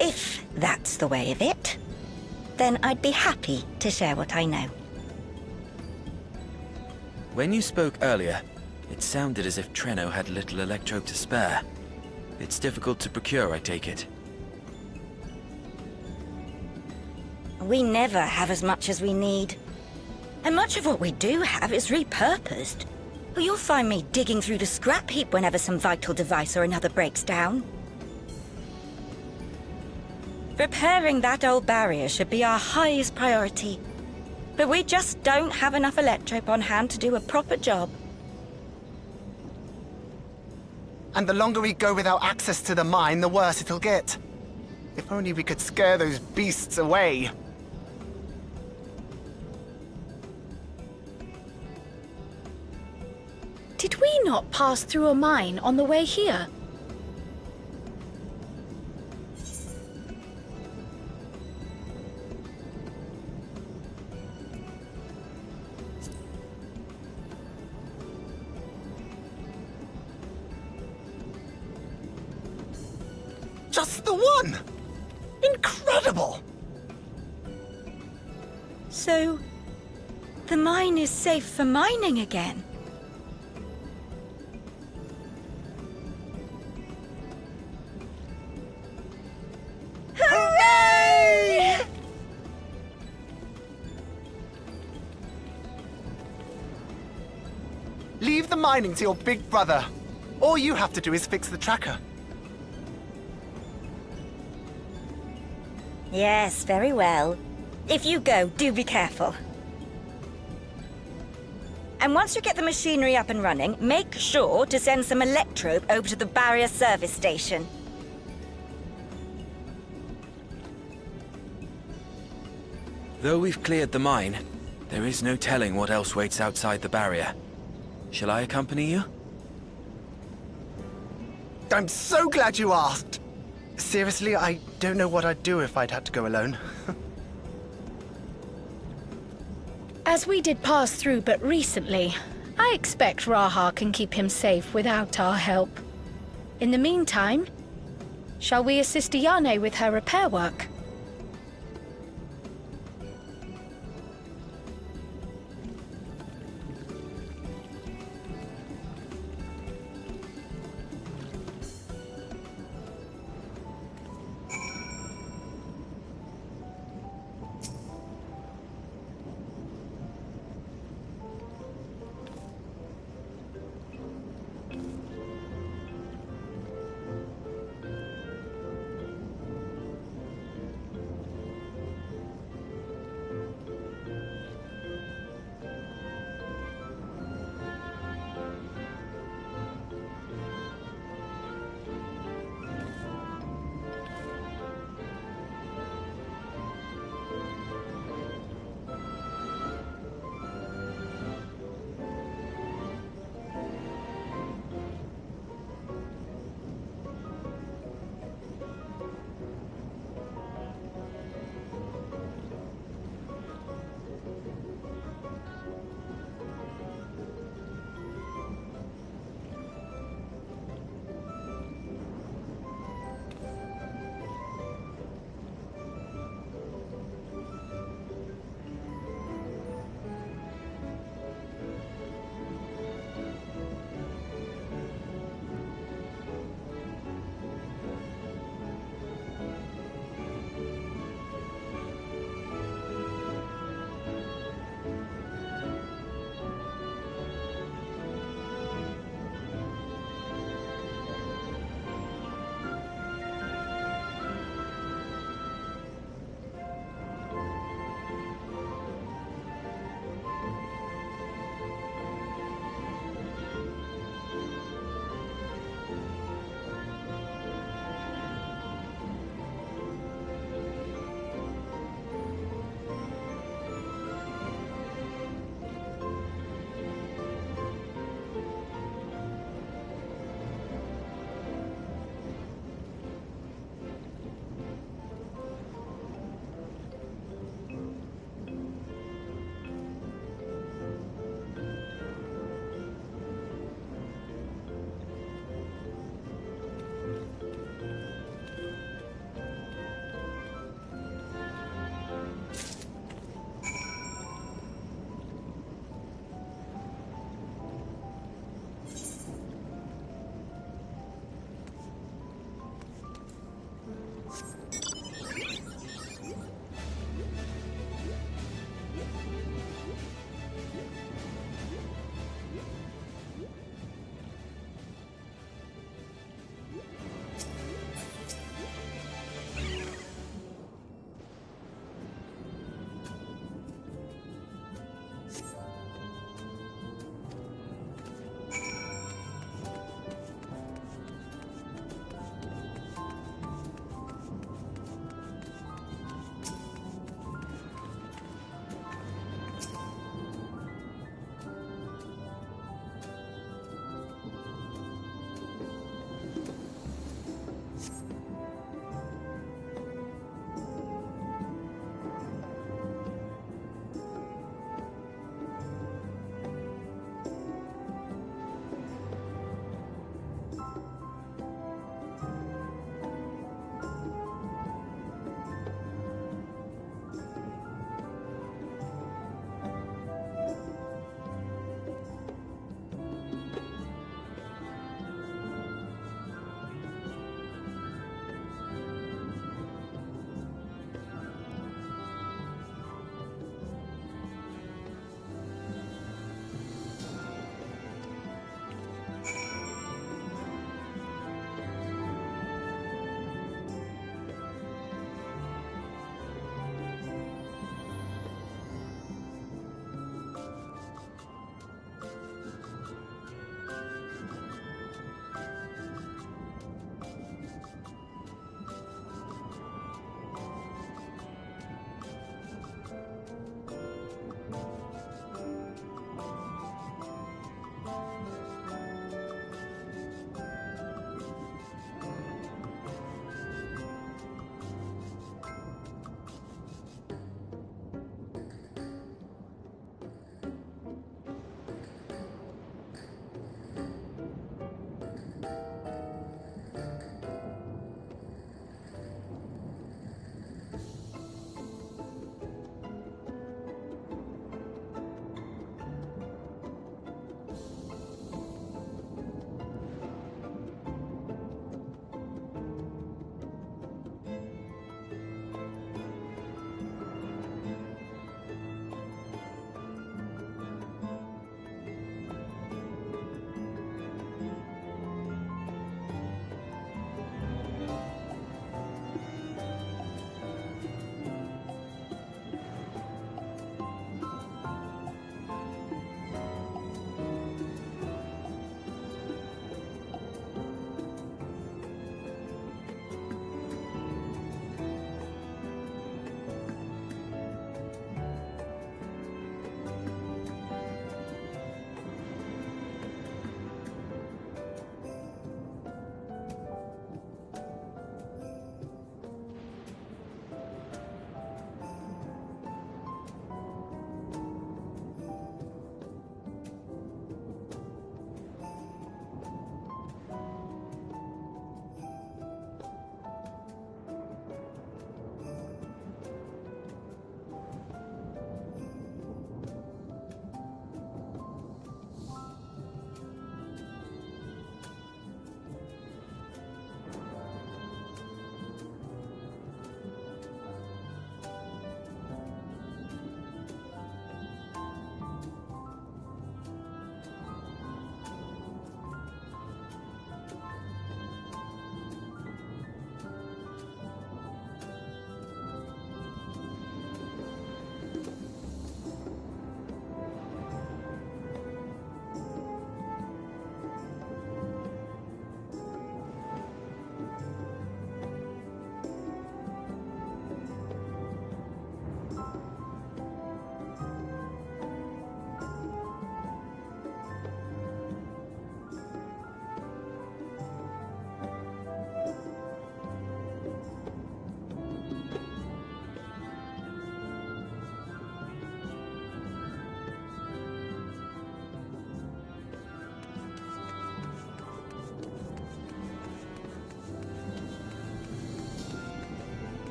If that's the way of it, then I'd be happy to share what I know. When you spoke earlier, it sounded as if Treno had little electrope to spare. It's difficult to procure, I take it. We never have as much as we need. And much of what we do have is repurposed. Well, you'll find me digging through the scrap heap whenever some vital device or another breaks down. Repairing that old barrier should be our highest priority. But we just don't have enough electrope on hand to do a proper job. And the longer we go without access to the mine, the worse it'll get. If only we could scare those beasts away. Did we not pass through a mine on the way here? Just the one! Incredible! So, the mine is safe for mining again? Hooray! Leave the mining to your big brother. All you have to do is fix the tracker. Yes, very well. If you go, do be careful. And once you get the machinery up and running, make sure to send some electrope over to the barrier service station. Though we've cleared the mine, there is no telling what else waits outside the barrier. Shall I accompany you? I'm so glad you asked! Seriously, I don't know what I'd do if I'd had to go alone. As we did pass through but recently, I expect Raha can keep him safe without our help. In the meantime, shall we assist Ayane with her repair work?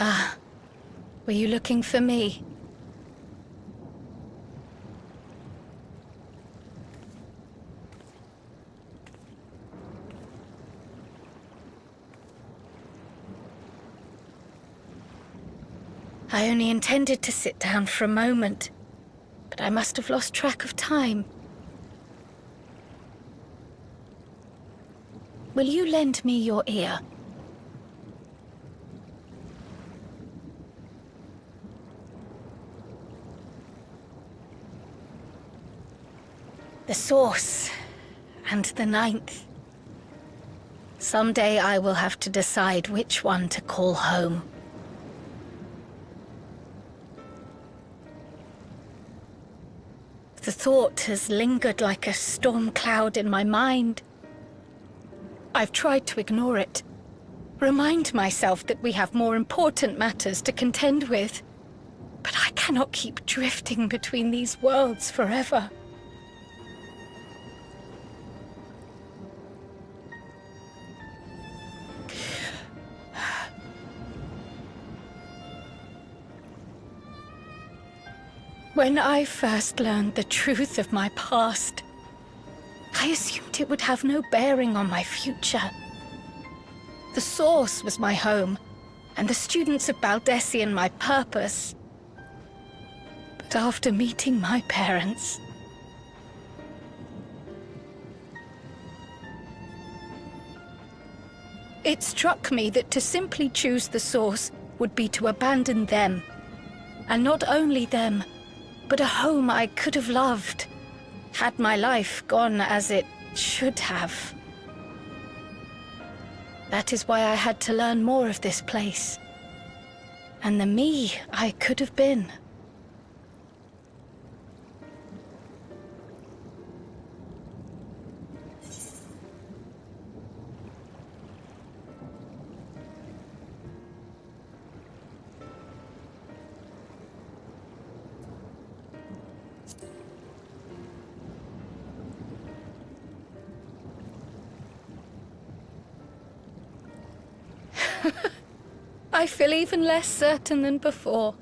Were you looking for me? I only intended to sit down for a moment, but I must have lost track of time. Will you lend me your ear? The Source and the Ninth. Someday I will have to decide which one to call home. The thought has lingered like a storm cloud in my mind. I've tried to ignore it, remind myself that we have more important matters to contend with, but I cannot keep drifting between these worlds forever. When I first learned the truth of my past, I assumed it would have no bearing on my future. The Source was my home, and the students of Baldessian my purpose. But after meeting my parents, it struck me that to simply choose the Source would be to abandon them. And not only them, but a home I could have loved, had my life gone as it should have. That is why I had to learn more of this place, and the me I could have been. I feel even less certain than before.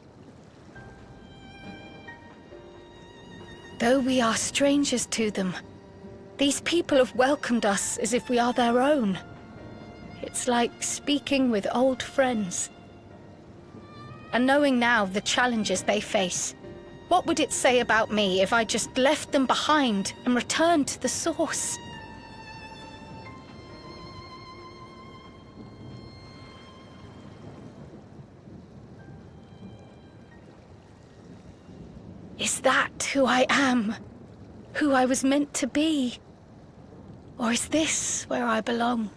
Though we are strangers to them, these people have welcomed us as if we are their own. It's like speaking with old friends. And knowing now the challenges they face, what would it say about me if I just left them behind and returned to the Source? Is that who I am? Who I was meant to be? Or is this where I belong?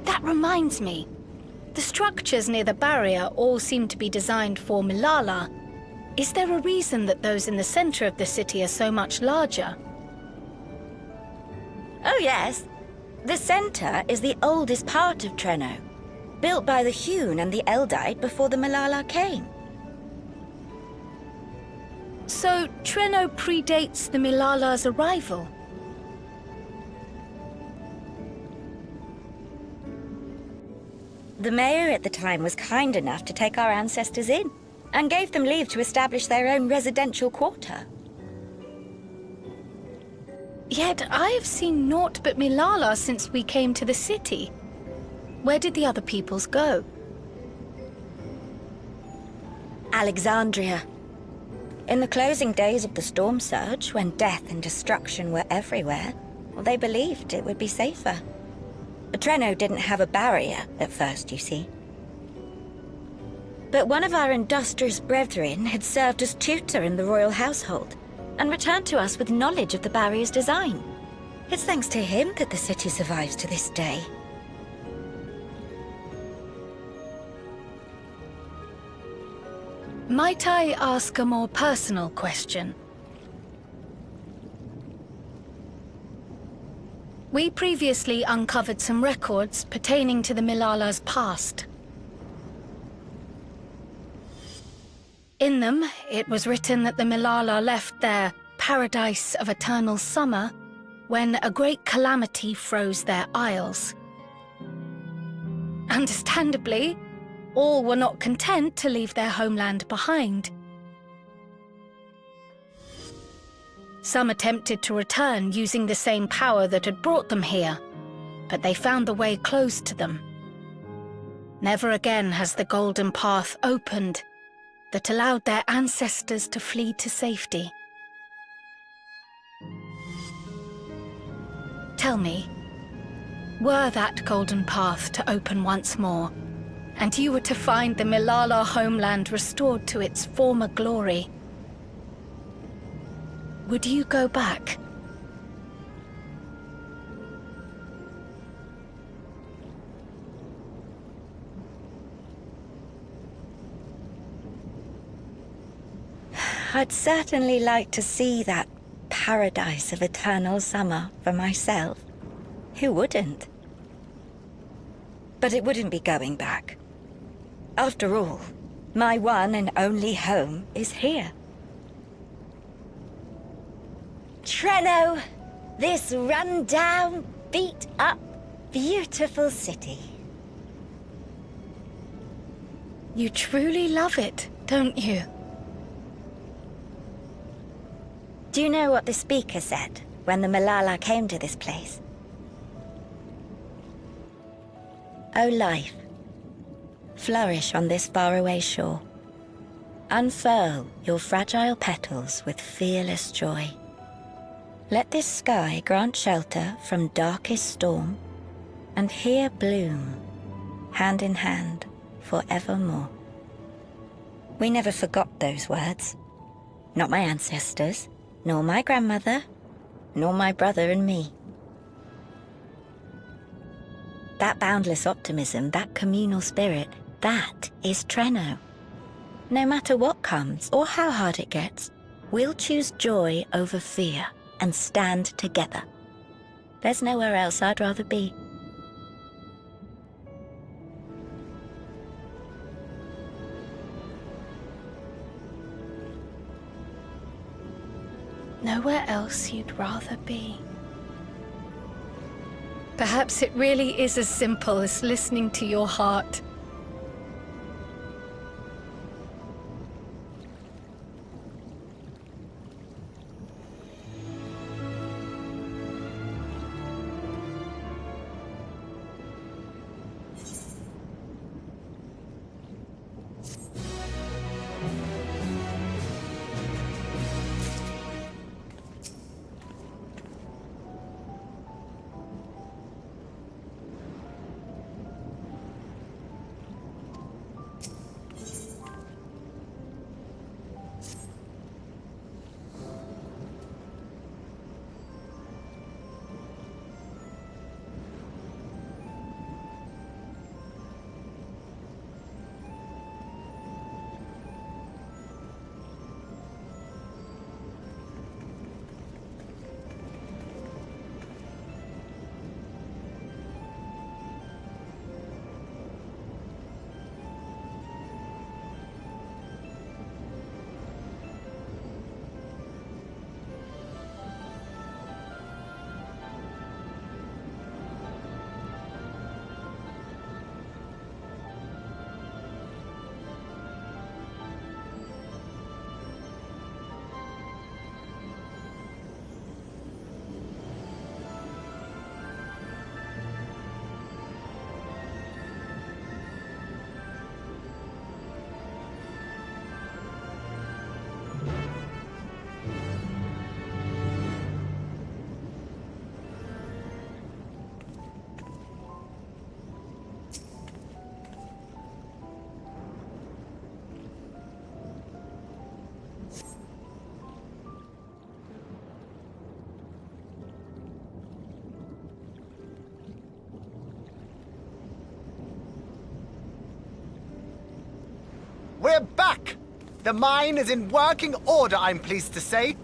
That reminds me. The structures near the barrier all seem to be designed for Milala. Is there a reason that those in the center of the city are so much larger? Oh yes. The center is the oldest part of Treno, built by the Hewn and the Eldite before the Milala came. So Treno predates the Milala's arrival? The mayor at the time was kind enough to take our ancestors in, and gave them leave to establish their own residential quarter. Yet I have seen naught but Milala since we came to the city. Where did the other peoples go? Alexandria. In the closing days of the Storm Surge, when death and destruction were everywhere, Well, they believed it would be safer. Treno didn't have a barrier at first, you see. But one of our industrious brethren had served as tutor in the royal household and returned to us with knowledge of the barrier's design. It's thanks to him that the city survives to this day. Might I ask a more personal question? We previously uncovered some records pertaining to the Milala's past. In them, it was written that the Milala left their paradise of eternal summer when a great calamity froze their isles. Understandably, all were not content to leave their homeland behind. Some attempted to return using the same power that had brought them here, but they found the way closed to them. Never again has the golden path opened that allowed their ancestors to flee to safety. Tell me, were that golden path to open once more, and you were to find the Milala homeland restored to its former glory, would you go back? I'd certainly like to see that paradise of eternal summer for myself. Who wouldn't? But it wouldn't be going back. After all, my one and only home is here. Treno, this run-down, beat-up, beautiful city. You truly love it, don't you? Do you know what the speaker said when the Milala came to this place? O life, flourish on this faraway shore. Unfurl your fragile petals with fearless joy. Let this sky grant shelter from darkest storm, and here bloom, hand in hand, forevermore. We never forgot those words. Not my ancestors, nor my grandmother, nor my brother and me. That boundless optimism, that communal spirit, that is Treno. No matter what comes or how hard it gets, we'll choose joy over fear and stand together. There's nowhere else I'd rather be. Nowhere else you'd rather be. Perhaps it really is as simple as listening to your heart. The mine is in working order, I'm pleased to say.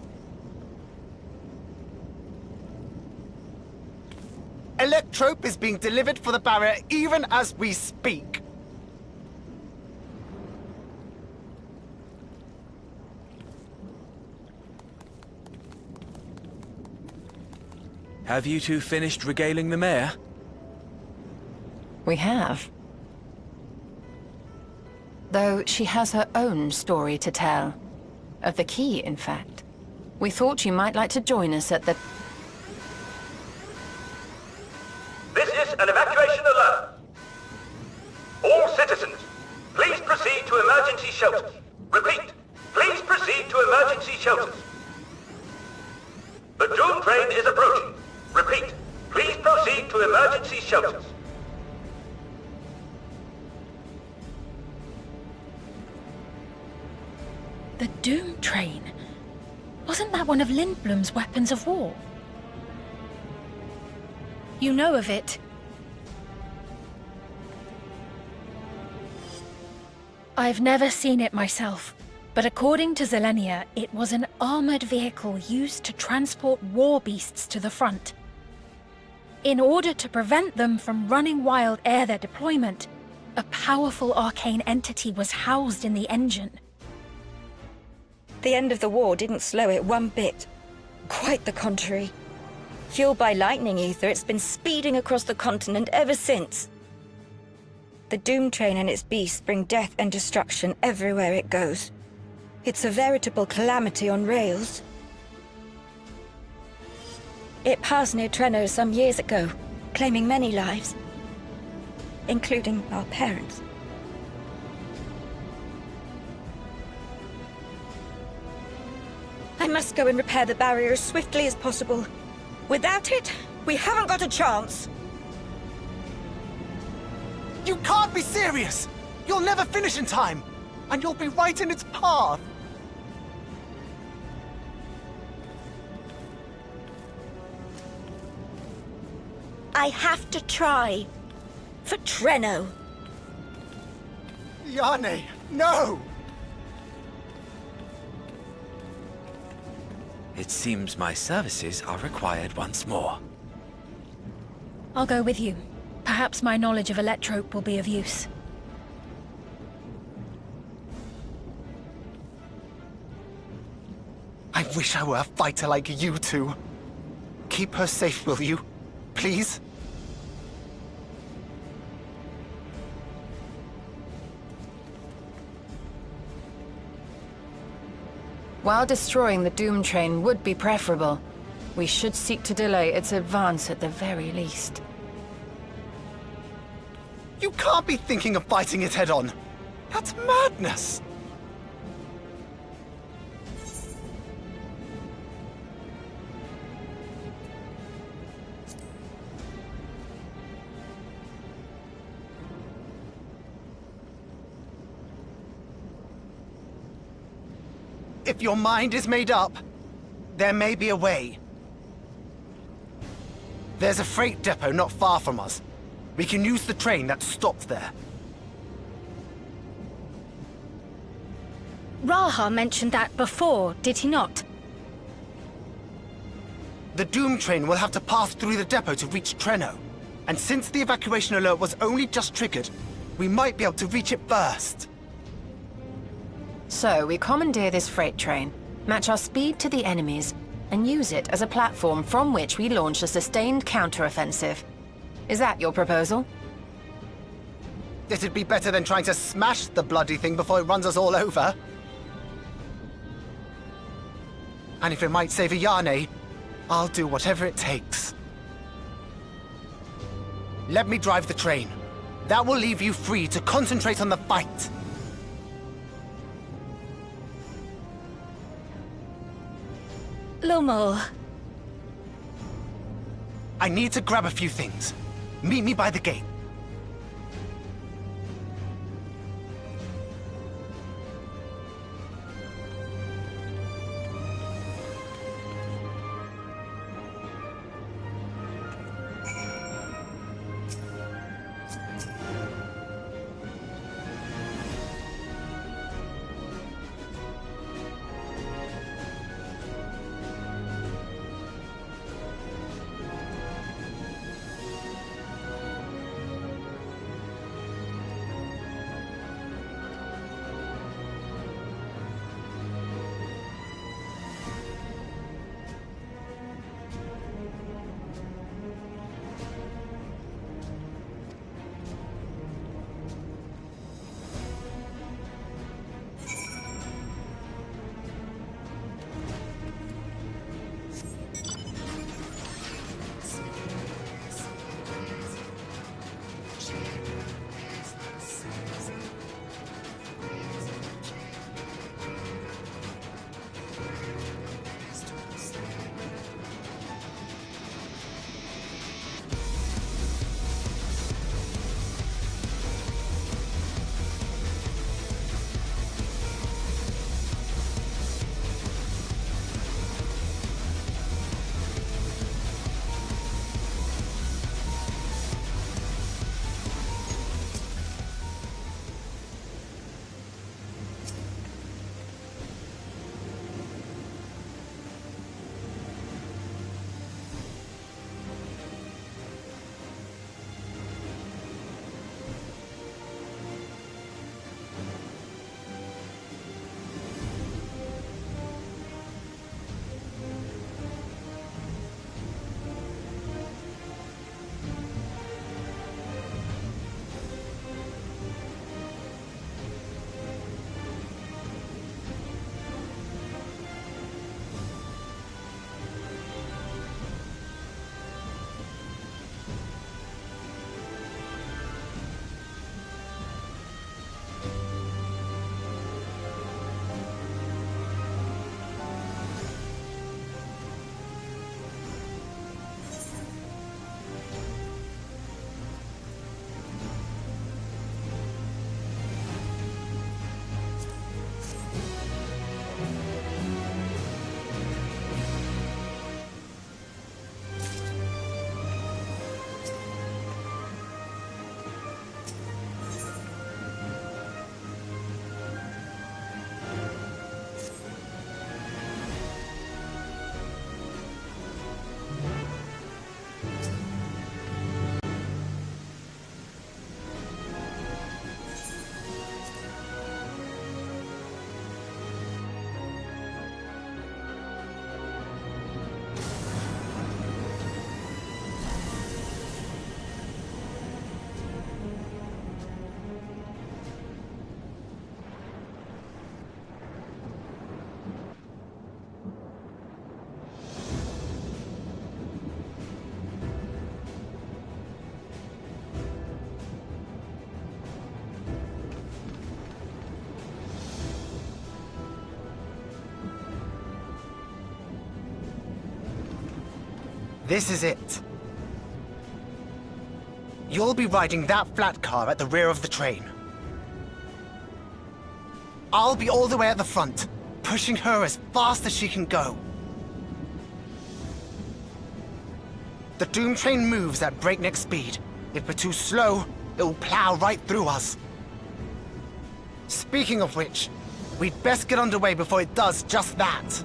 Electrope is being delivered for the barrier even as we speak. Have you two finished regaling the mayor? We have. Though she has her own story to tell. Of the key, in fact. We thought you might like to join us at the... This is an evacuation alert. All citizens, please proceed to emergency shelters. Repeat, please proceed to emergency shelters. The Doom train is approaching. Repeat, please proceed to emergency shelters. The Doom train? Wasn't that one of Lindblom's weapons of war? You know of it. I've never seen it myself, but according to Zelenia, it was an armored vehicle used to transport war beasts to the front. In order to prevent them from running wild ere their deployment, a powerful arcane entity was housed in the engine. The end of the war didn't slow it one bit. Quite the contrary. Fueled by lightning ether, it's been speeding across the continent ever since. The Doom train and its beasts bring death and destruction everywhere it goes. It's a veritable calamity on rails. It passed near Trenno some years ago, claiming many lives, including our parents. I must go and repair the barrier as swiftly as possible. Without it, we haven't got a chance. You can't be serious! You'll never finish in time, and you'll be right in its path. I have to try. For Trenno. Yane, no! It seems my services are required once more. I'll go with you. Perhaps my knowledge of Electrope will be of use. I wish I were a fighter like you two. Keep her safe, will you? Please? While destroying the Doom train would be preferable, we should seek to delay its advance at the very least. You can't be thinking of fighting it head-on. That's madness! If your mind is made up, there may be a way. There's a freight depot not far from us. We can use the train that stopped there. Raha mentioned that before, did he not? The Doom train will have to pass through the depot to reach Trenno. And since the evacuation alert was only just triggered, we might be able to reach it first. So, we commandeer this freight train, match our speed to the enemy's, and use it as a platform from which we launch a sustained counter-offensive. Is that your proposal? It'd be better than trying to smash the bloody thing before it runs us all over. And if it might save a Yane, I'll do whatever it takes. Let me drive the train. That will leave you free to concentrate on the fight. Lumel. I need to grab a few things. Meet me by the gate. This is it. You'll be riding that flat car at the rear of the train. I'll be all the way at the front, pushing her as fast as she can go. The Doom train moves at breakneck speed. If we're too slow, it'll plow right through us. Speaking of which, we'd best get underway before it does just that.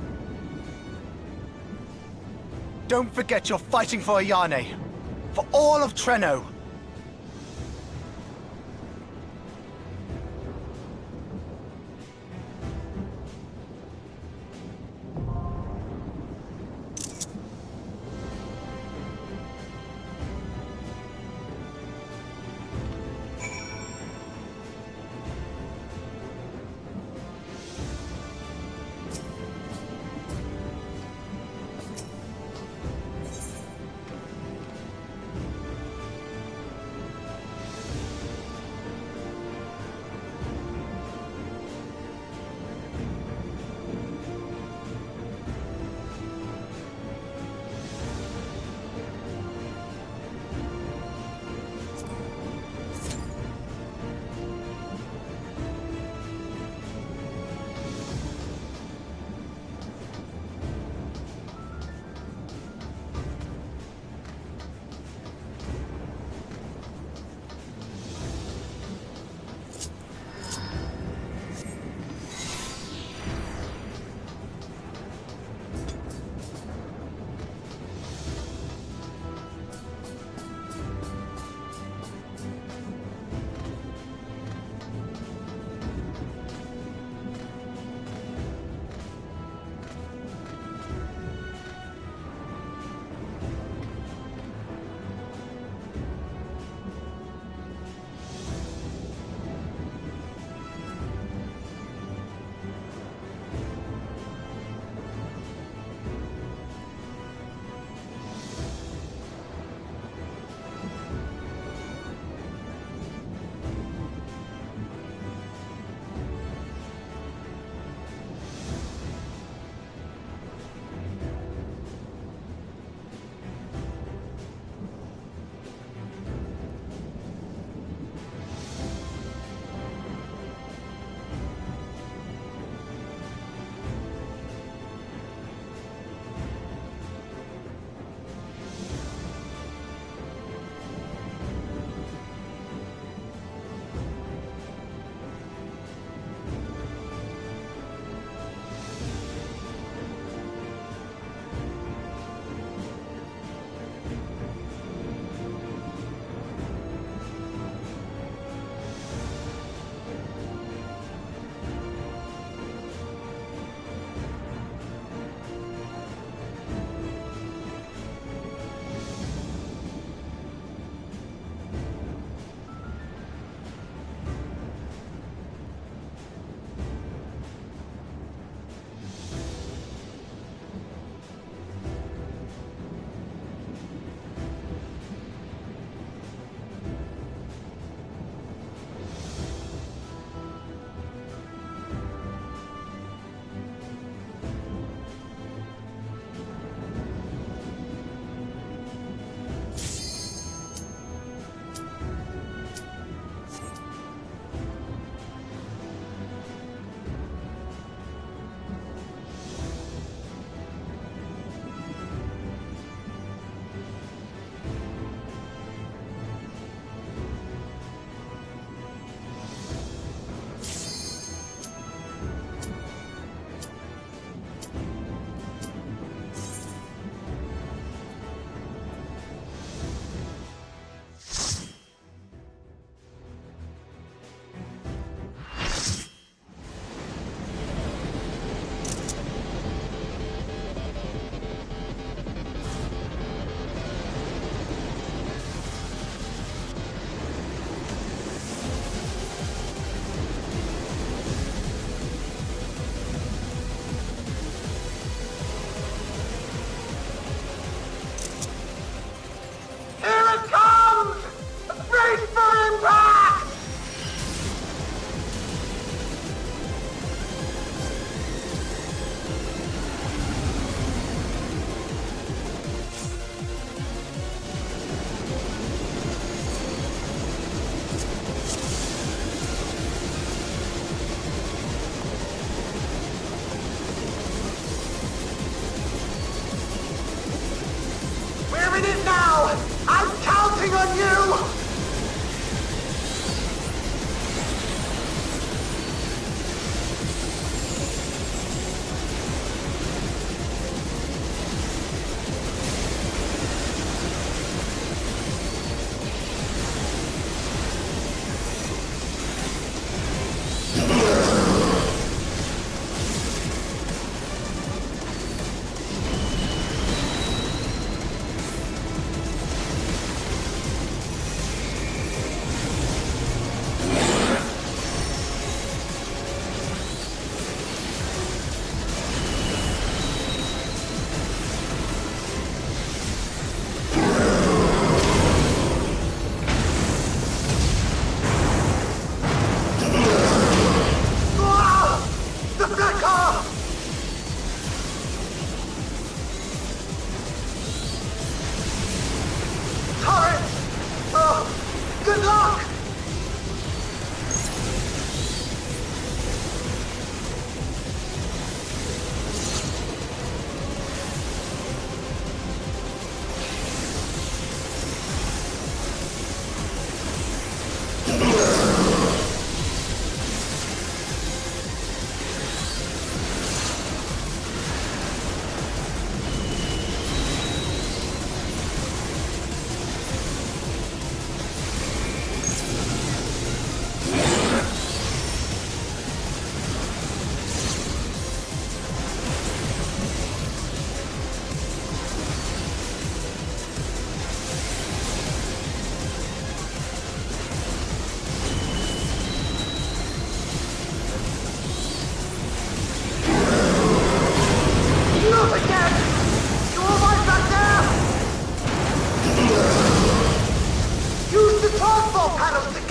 Don't forget you're fighting for Ayane. For all of Treno. Here it is now! I'm counting on you!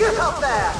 Get up there!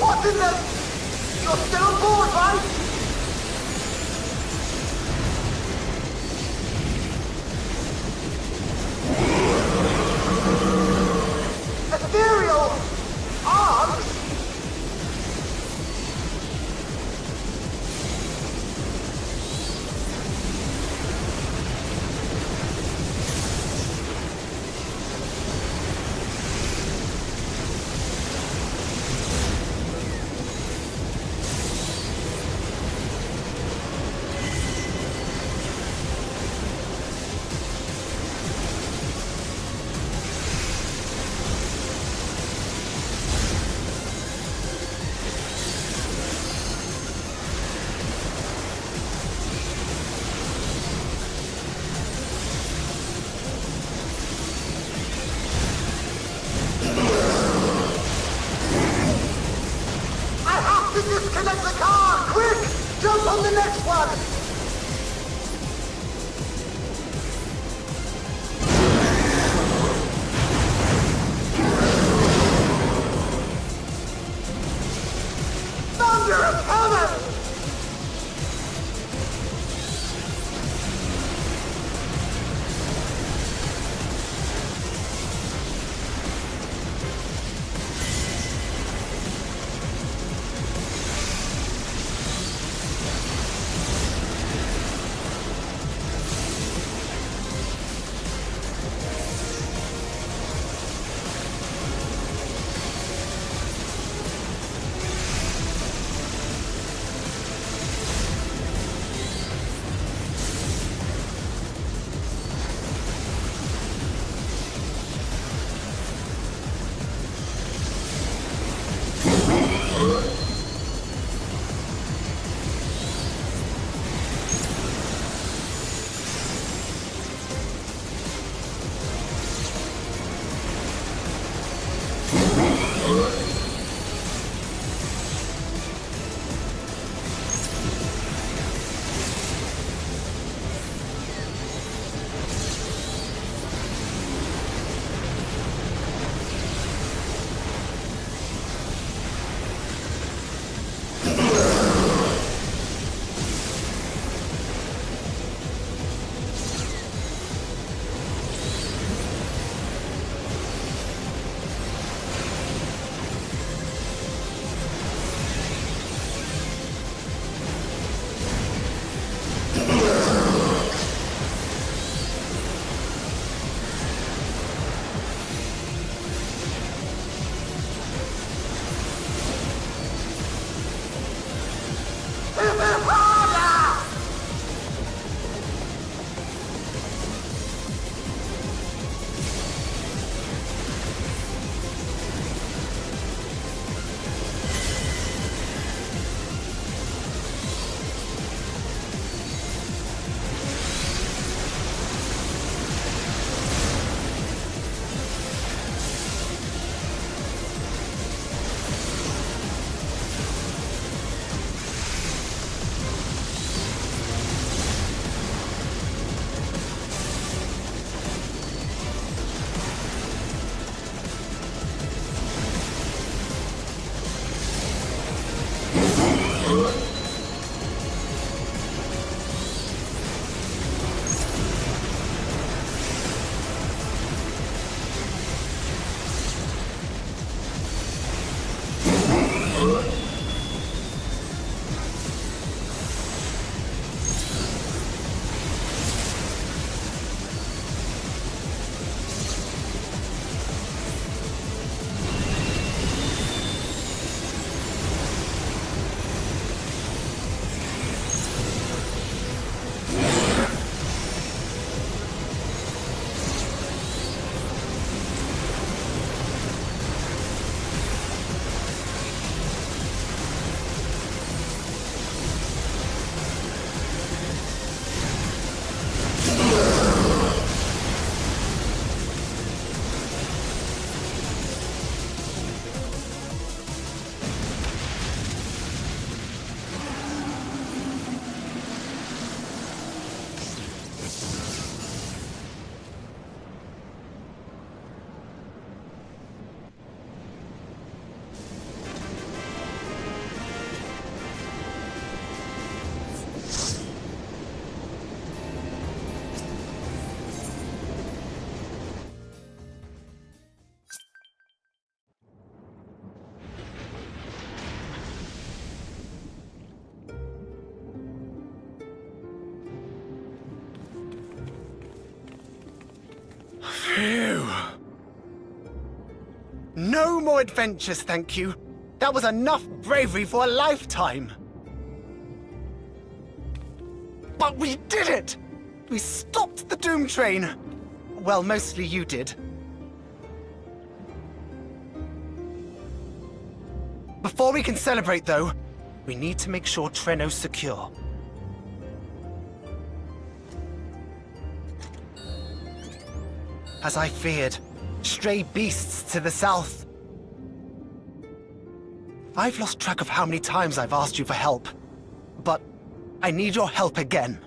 What in the... You're still on board, right? Ethereal... arms? Disconnect the car! Quick! Jump on the next one! Thunder of heaven! Phew. No more adventures, thank you. That was enough bravery for a lifetime. But we did it! We stopped the Doom Train. Well, mostly you did. Before we can celebrate, though, we need to make sure Treno's secure. As I feared, stray beasts to the south. I've lost track of how many times I've asked you for help, but I need your help again.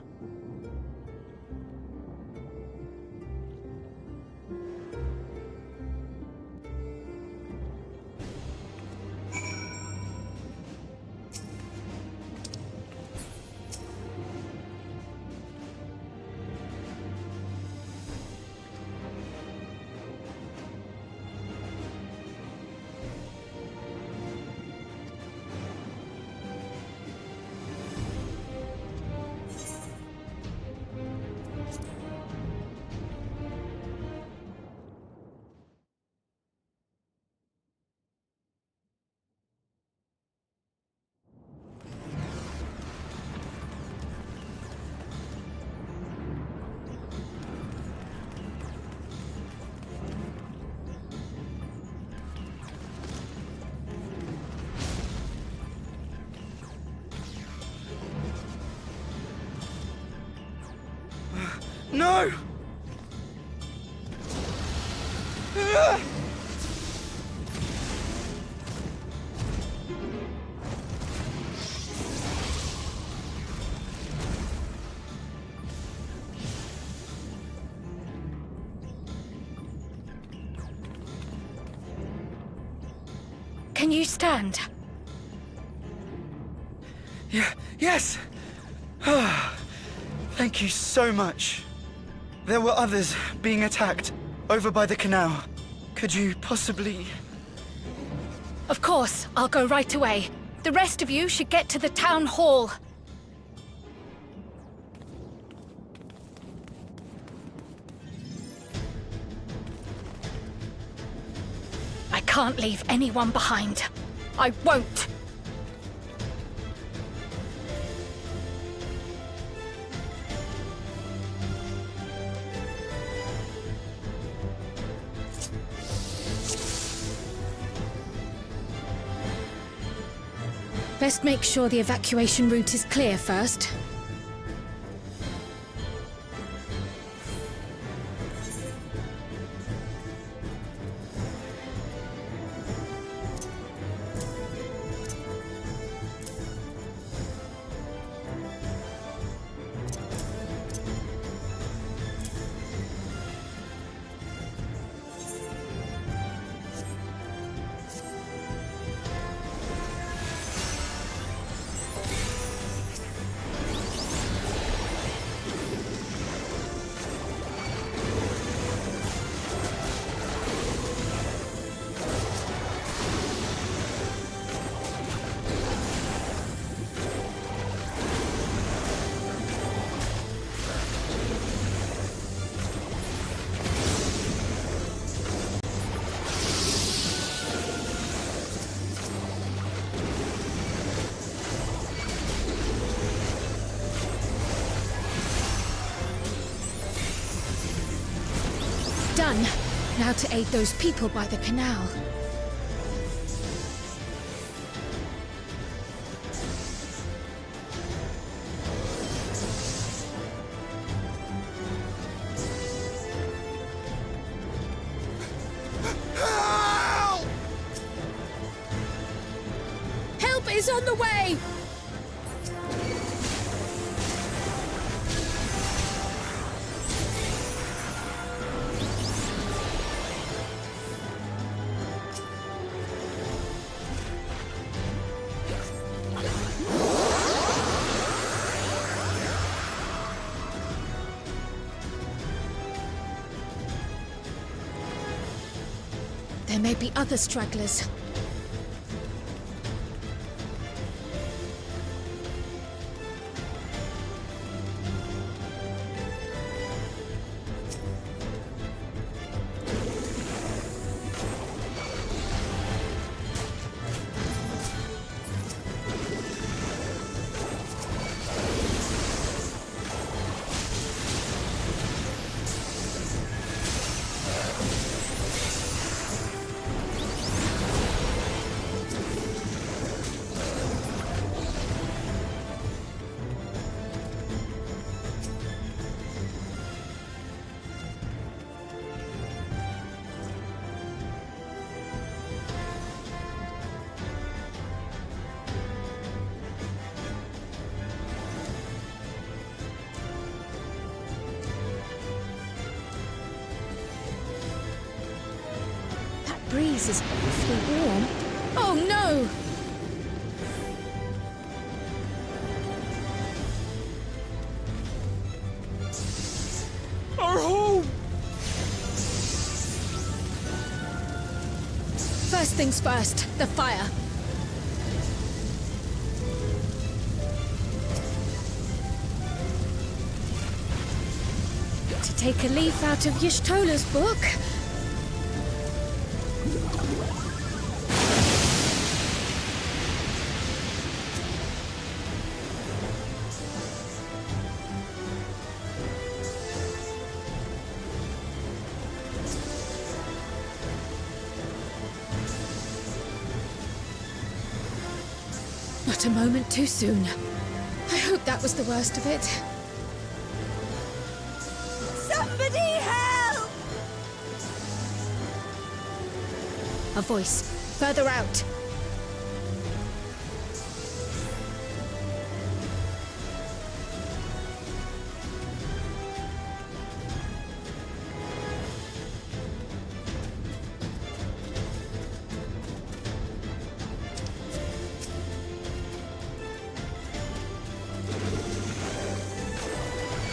No! Can you stand? Yes! Thank you so much. There were others being attacked over by the canal. Could you possibly... Of course, I'll go right away. The rest of you should get to the town hall. I can't leave anyone behind. I won't. Best make sure the evacuation route is clear first. Done. Now to aid those people by the canal. Help is on the way! There may be other stragglers. breeze is awfully warm. Oh no! Our home! First things first, the fire. To take a leaf out of Y'shtola's book. Not a moment too soon. I hope that was the worst of it. Somebody help! A voice, further out.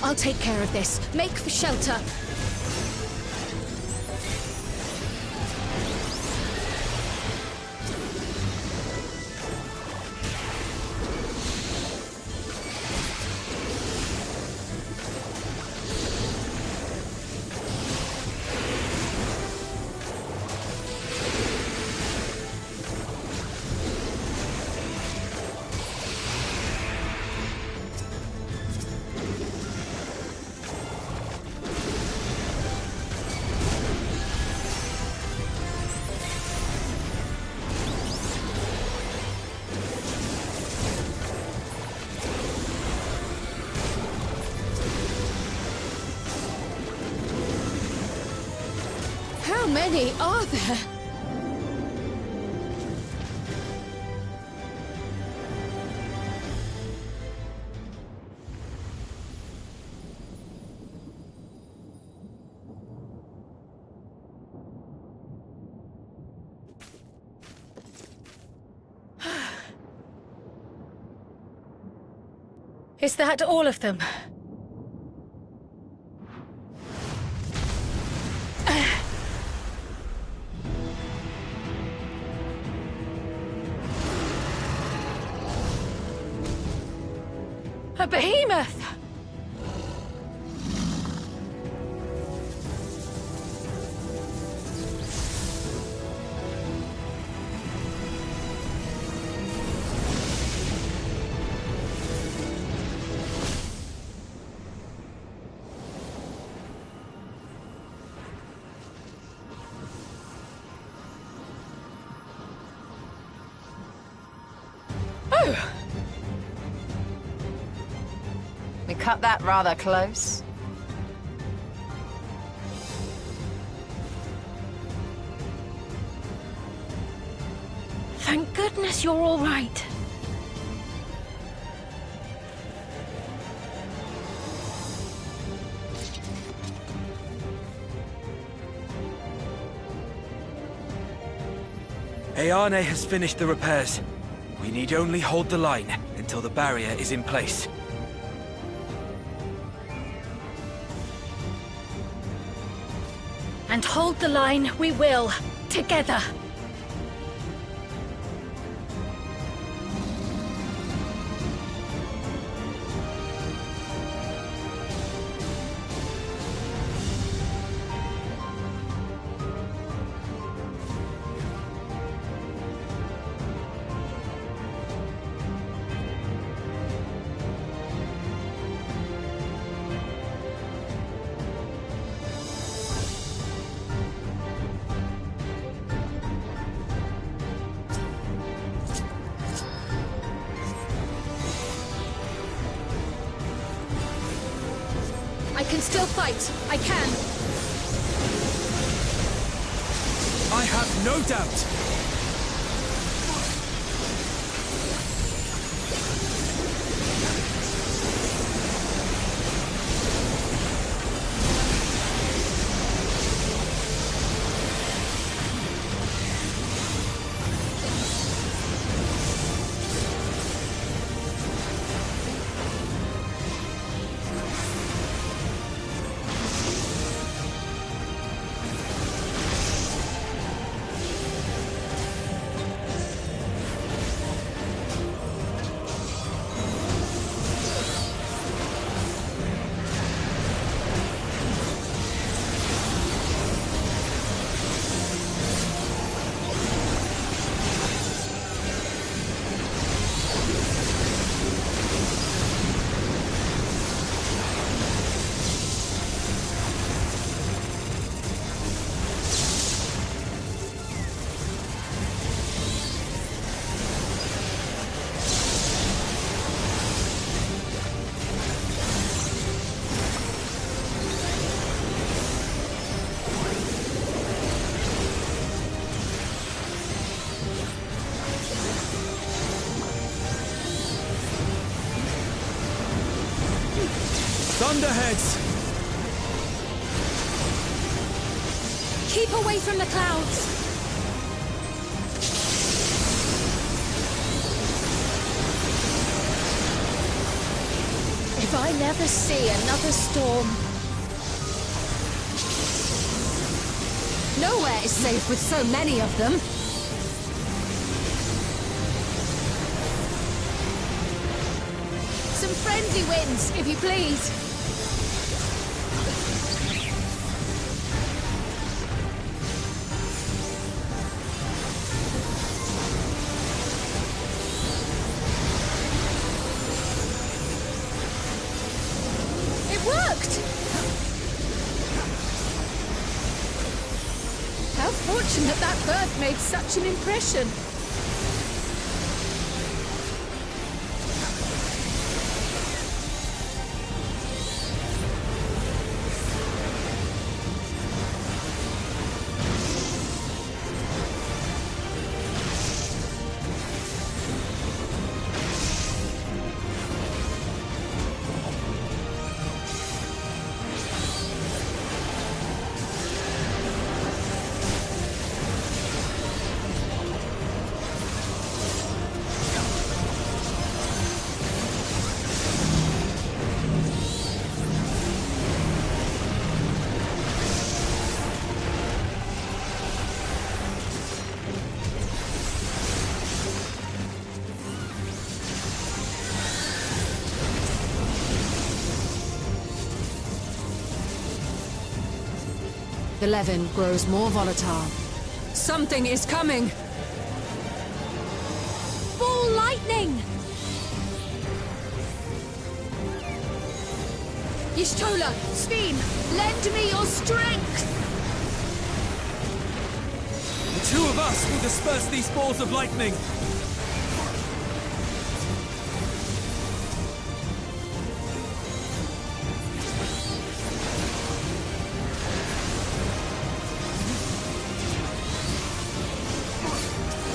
I'll take care of this. Make for shelter. How many are there? Is that all of them? A behemoth! Oh! We cut that rather close. Thank goodness you're all right. Ayane has finished the repairs. We need only hold the line until the barrier is in place. And hold the line we will, together. I can still fight. I can. I have no doubt. Thunderheads! Keep away from the clouds! If I never see another storm... Nowhere is safe with so many of them. Some friendly winds, if you please. It worked! How fortunate that bird made such an impression. The Levin grows more volatile. Something is coming! Ball lightning! Y'shtola, Sveen, lend me your strength! The two of us will disperse these balls of lightning!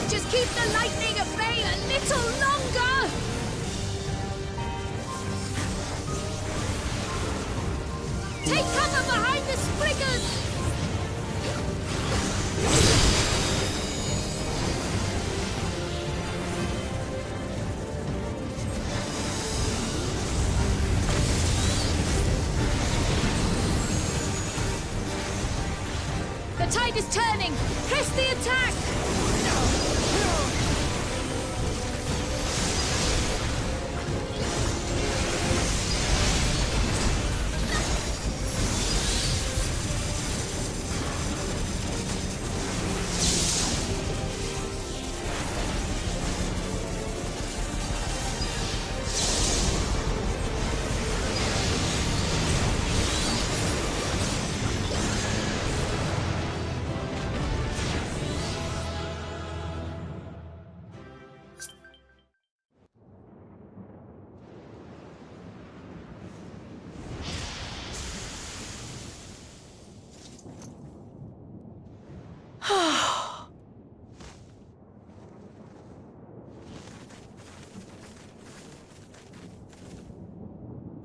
Just keep the lightning at bay a little longer! Take cover behind the spriggers! The tide is turning! Press the attack!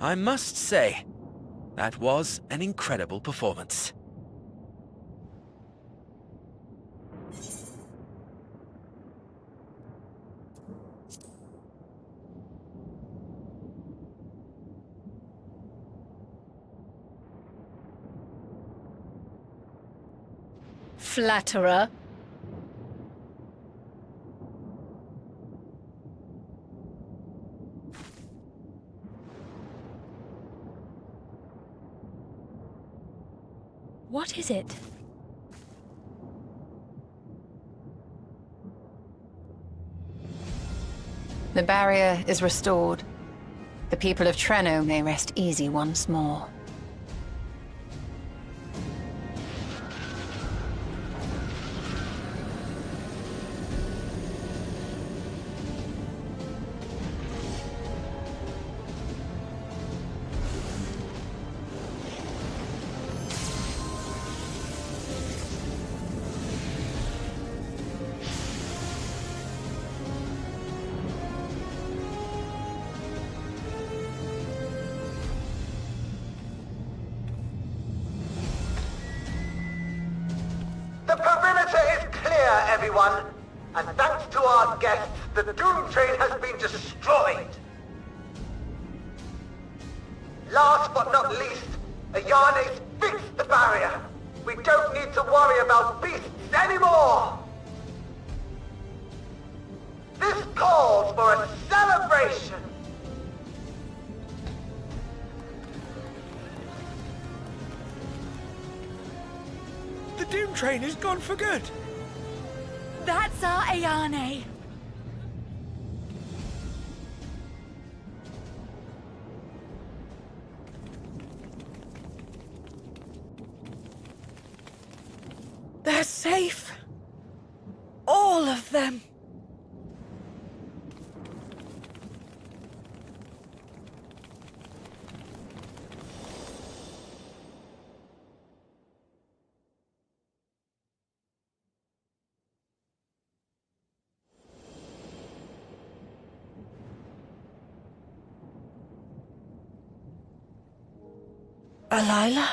I must say, that was an incredible performance. Flatterer. What is it? The barrier is restored. The people of Treno may rest easy once more. everyone, and thanks to our guests, the Doom Train has been destroyed. Last but not least, Ayane's fixed the barrier. We don't need to worry about beasts anymore. This calls for a celebration. The Doom Train is gone for good. That's our Ayane. They're safe. All of them. Alila?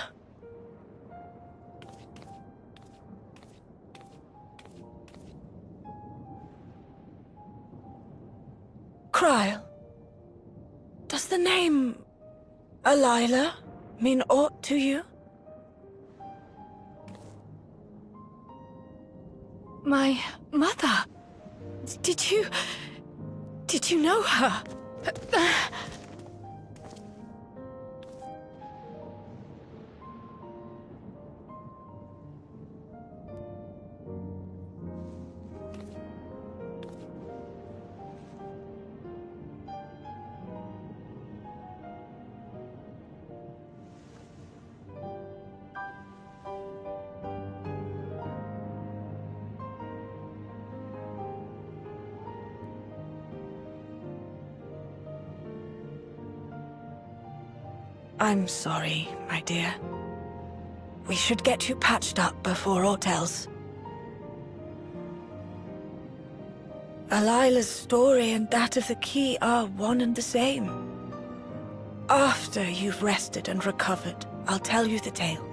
Kryle, does the name Alila mean aught to you? My mother? Did you know her? I'm sorry, my dear. We should get you patched up before aught else. Alila's story and that of the key are one and the same. After you've rested and recovered, I'll tell you the tale.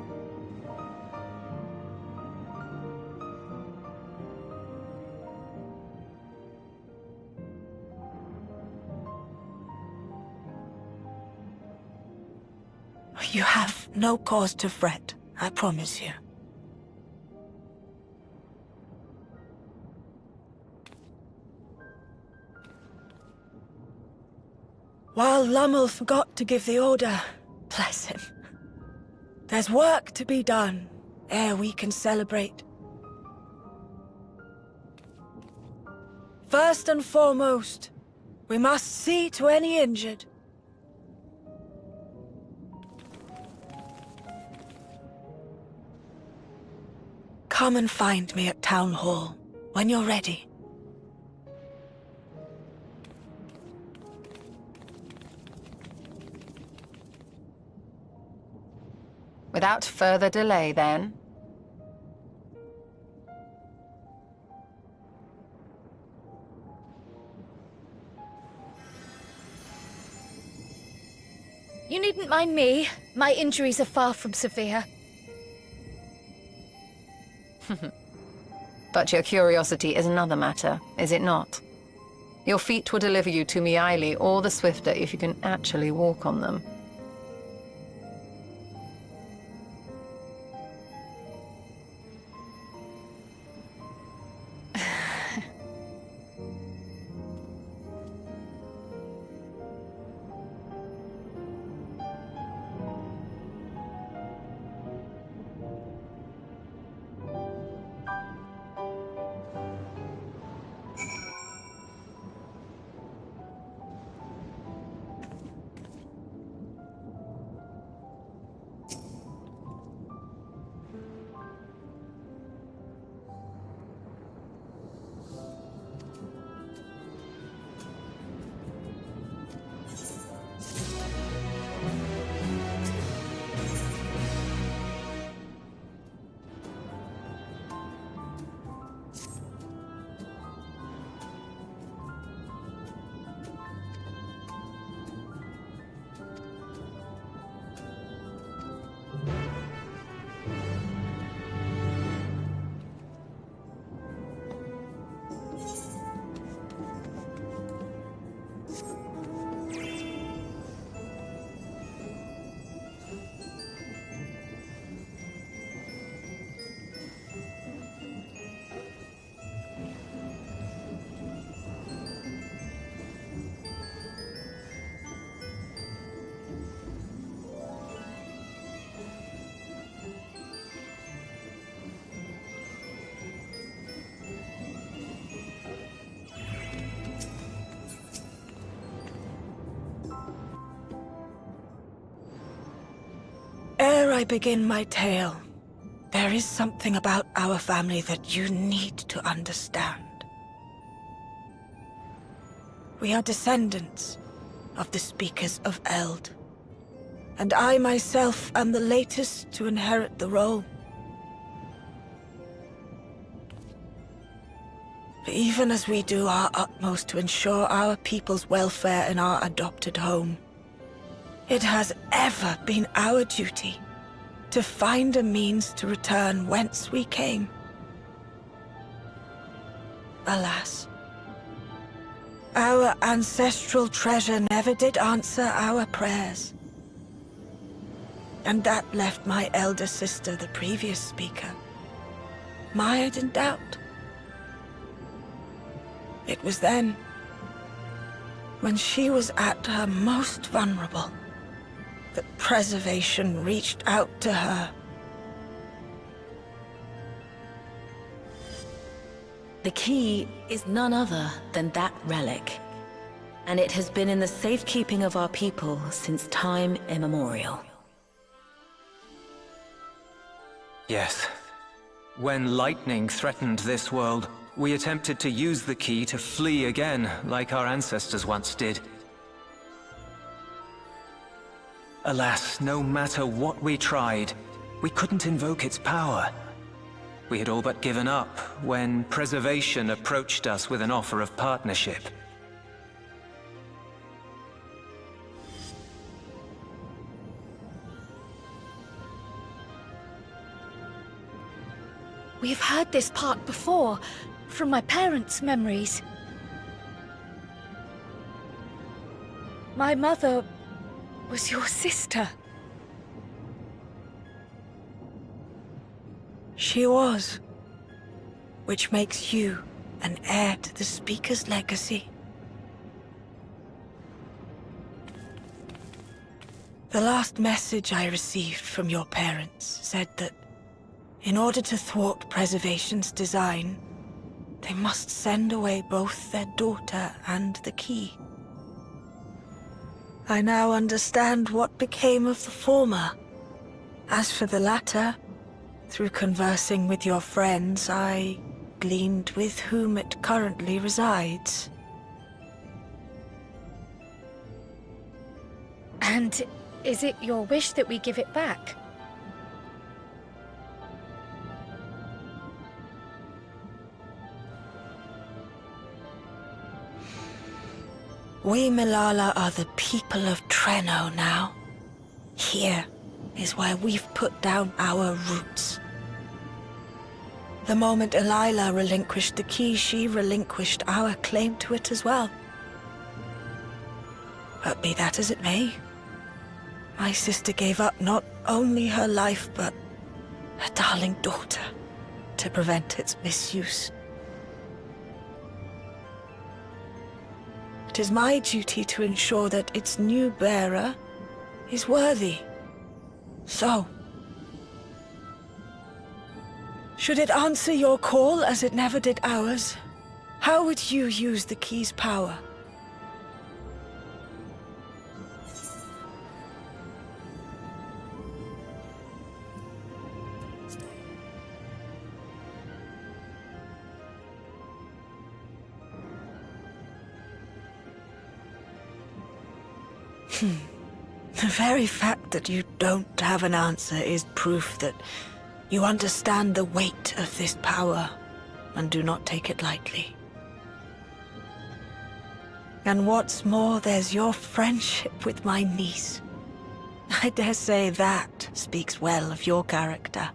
You have no cause to fret, I promise you. While Lummel forgot to give the order, bless him, there's work to be done ere we can celebrate. First and foremost, we must see to any injured. Come and find me at Town Hall when you're ready. Without further delay, then. You needn't mind me. My injuries are far from severe. But your curiosity is another matter, is it not? Your feet will deliver you to Miaili all the swifter if you can actually walk on them. Before I begin my tale, there is something about our family that you need to understand. We are descendants of the Speakers of Eld, and I myself am the latest to inherit the role. But even as we do our utmost to ensure our people's welfare in our adopted home, it has ever been our duty to find a means to return whence we came. Alas, our ancestral treasure never did answer our prayers. And that left my elder sister, the previous speaker, mired in doubt. It was then, when she was at her most vulnerable, that preservation reached out to her. The key is none other than that relic, and it has been in the safekeeping of our people since time immemorial. Yes. When lightning threatened this world, we attempted to use the key to flee again, like our ancestors once did. Alas, no matter what we tried, we couldn't invoke its power. We had all but given up when Preservation approached us with an offer of partnership. We've heard this part before, from my parents' memories. My mother was your sister. She was, which makes you an heir to the Speaker's legacy. The last message I received from your parents said that in order to thwart Preservation's design, they must send away both their daughter and the key. I now understand what became of the former. As for the latter, through conversing with your friends, I gleaned with whom it currently resides. And is it your wish that we give it back? We Milala are the people of Treno now. Here is where we've put down our roots. The moment Elila relinquished the key, she relinquished our claim to it as well. But be that as it may, my sister gave up not only her life, but her darling daughter, to prevent its misuse. It is my duty to ensure that its new bearer is worthy. So, should it answer your call as it never did ours, how would you use the key's power? The very fact that you don't have an answer is proof that you understand the weight of this power and do not take it lightly. And what's more, there's your friendship with my niece. I dare say that speaks well of your character.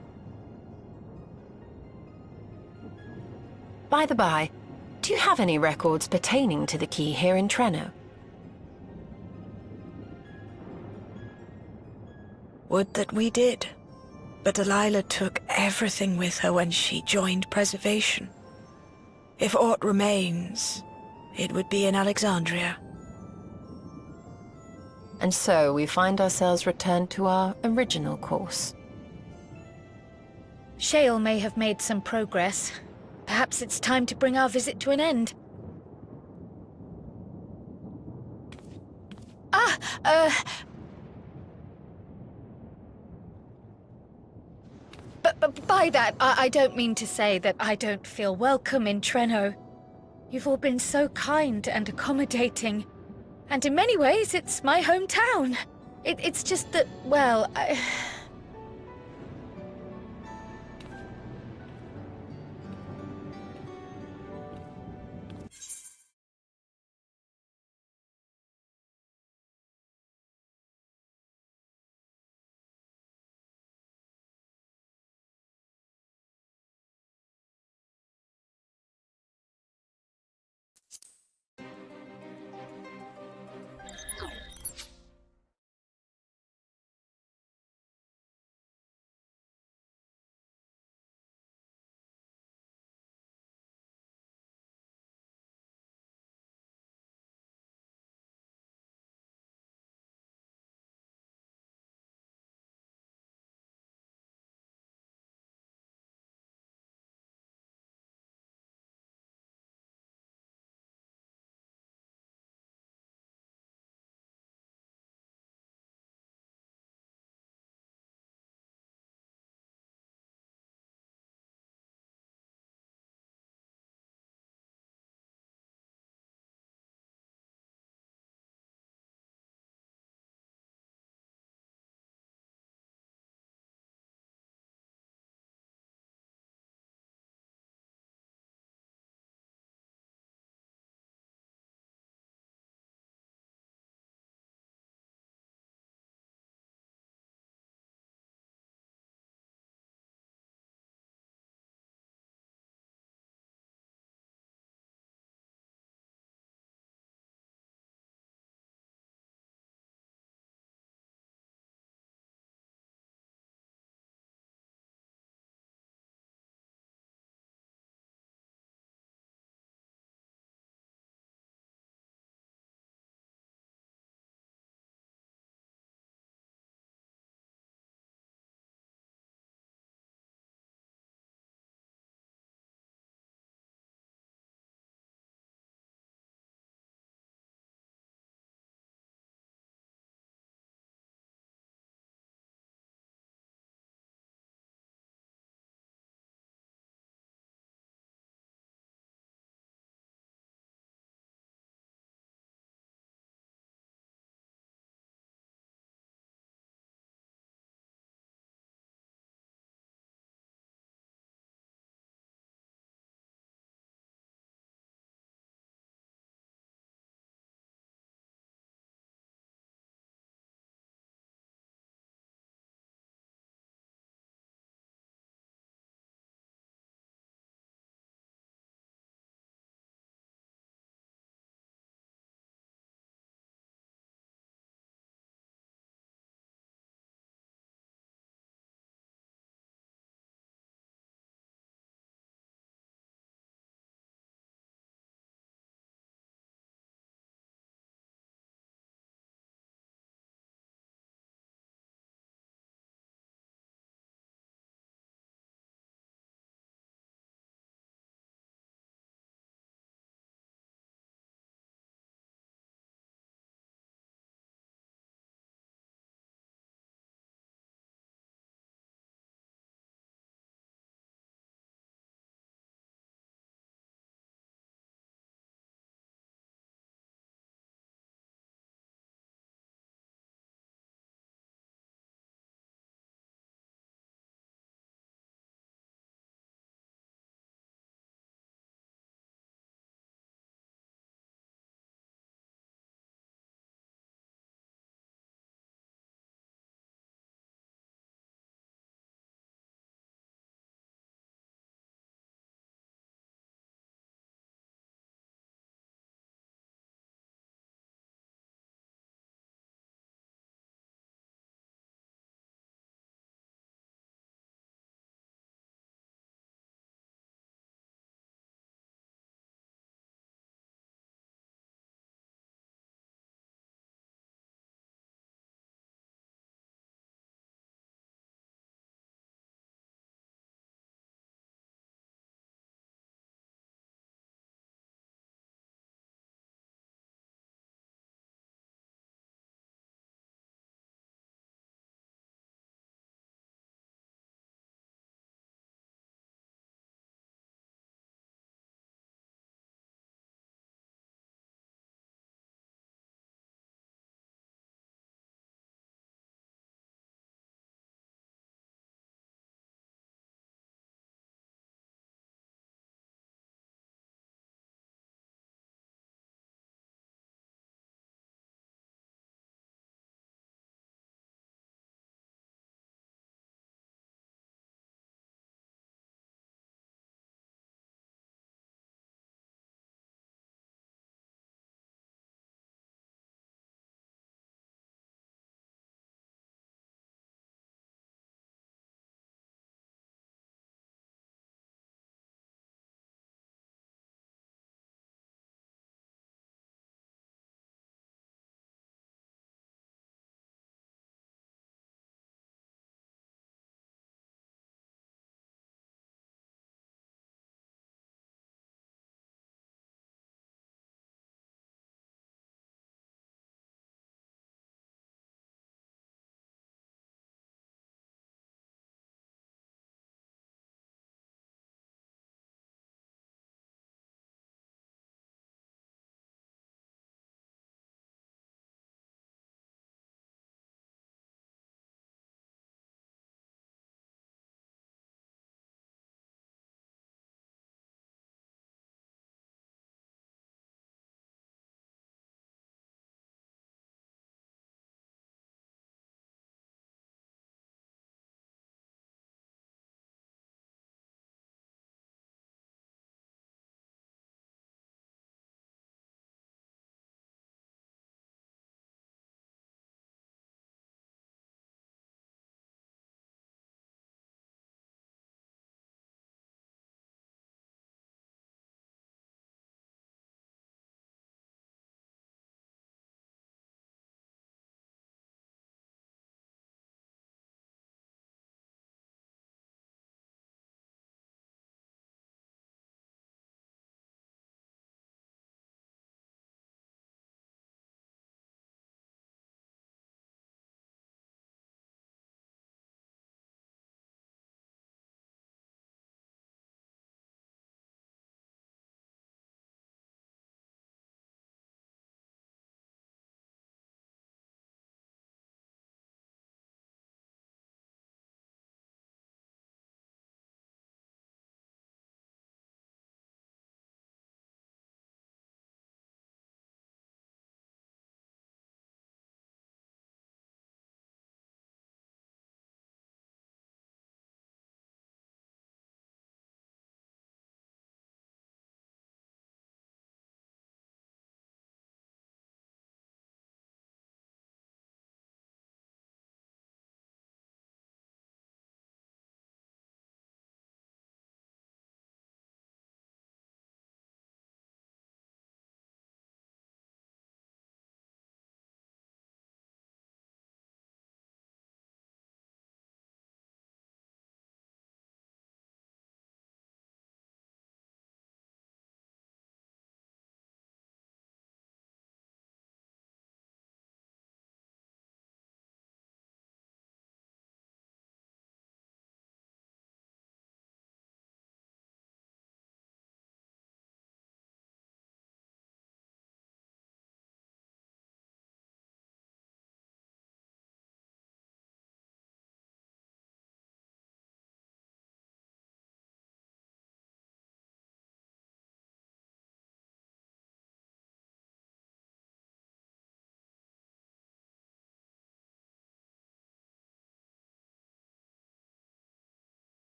By the by, do you have any records pertaining to the key here in Treno? Would that we did, but Elila took everything with her when she joined Preservation. If aught remains, it would be in Alexandria. And so we find ourselves returned to our original course. Shale may have made some progress. Perhaps it's time to bring our visit to an end. By that, I don't mean to say that I don't feel welcome in Treno. You've all been so kind and accommodating. And in many ways, it's my hometown. It's just that, well,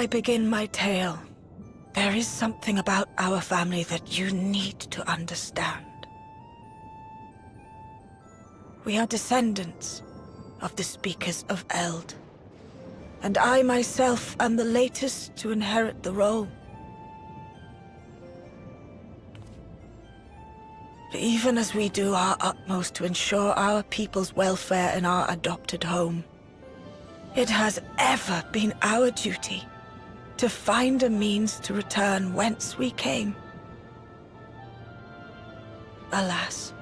I begin my tale, there is something about our family that you need to understand. We are descendants of the Speakers of Eld, and I myself am the latest to inherit the role. Even as we do our utmost to ensure our people's welfare in our adopted home, it has ever been our duty to find a means to return whence we came. Alas,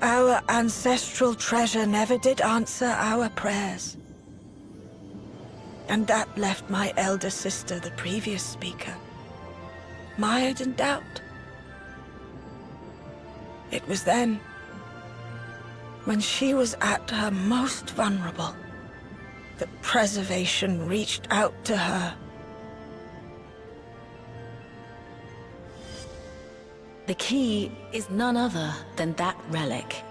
our ancestral treasure never did answer our prayers. And that left my elder sister, the previous speaker, mired in doubt. It was then, when she was at her most vulnerable, that preservation reached out to her. The key is none other than that relic,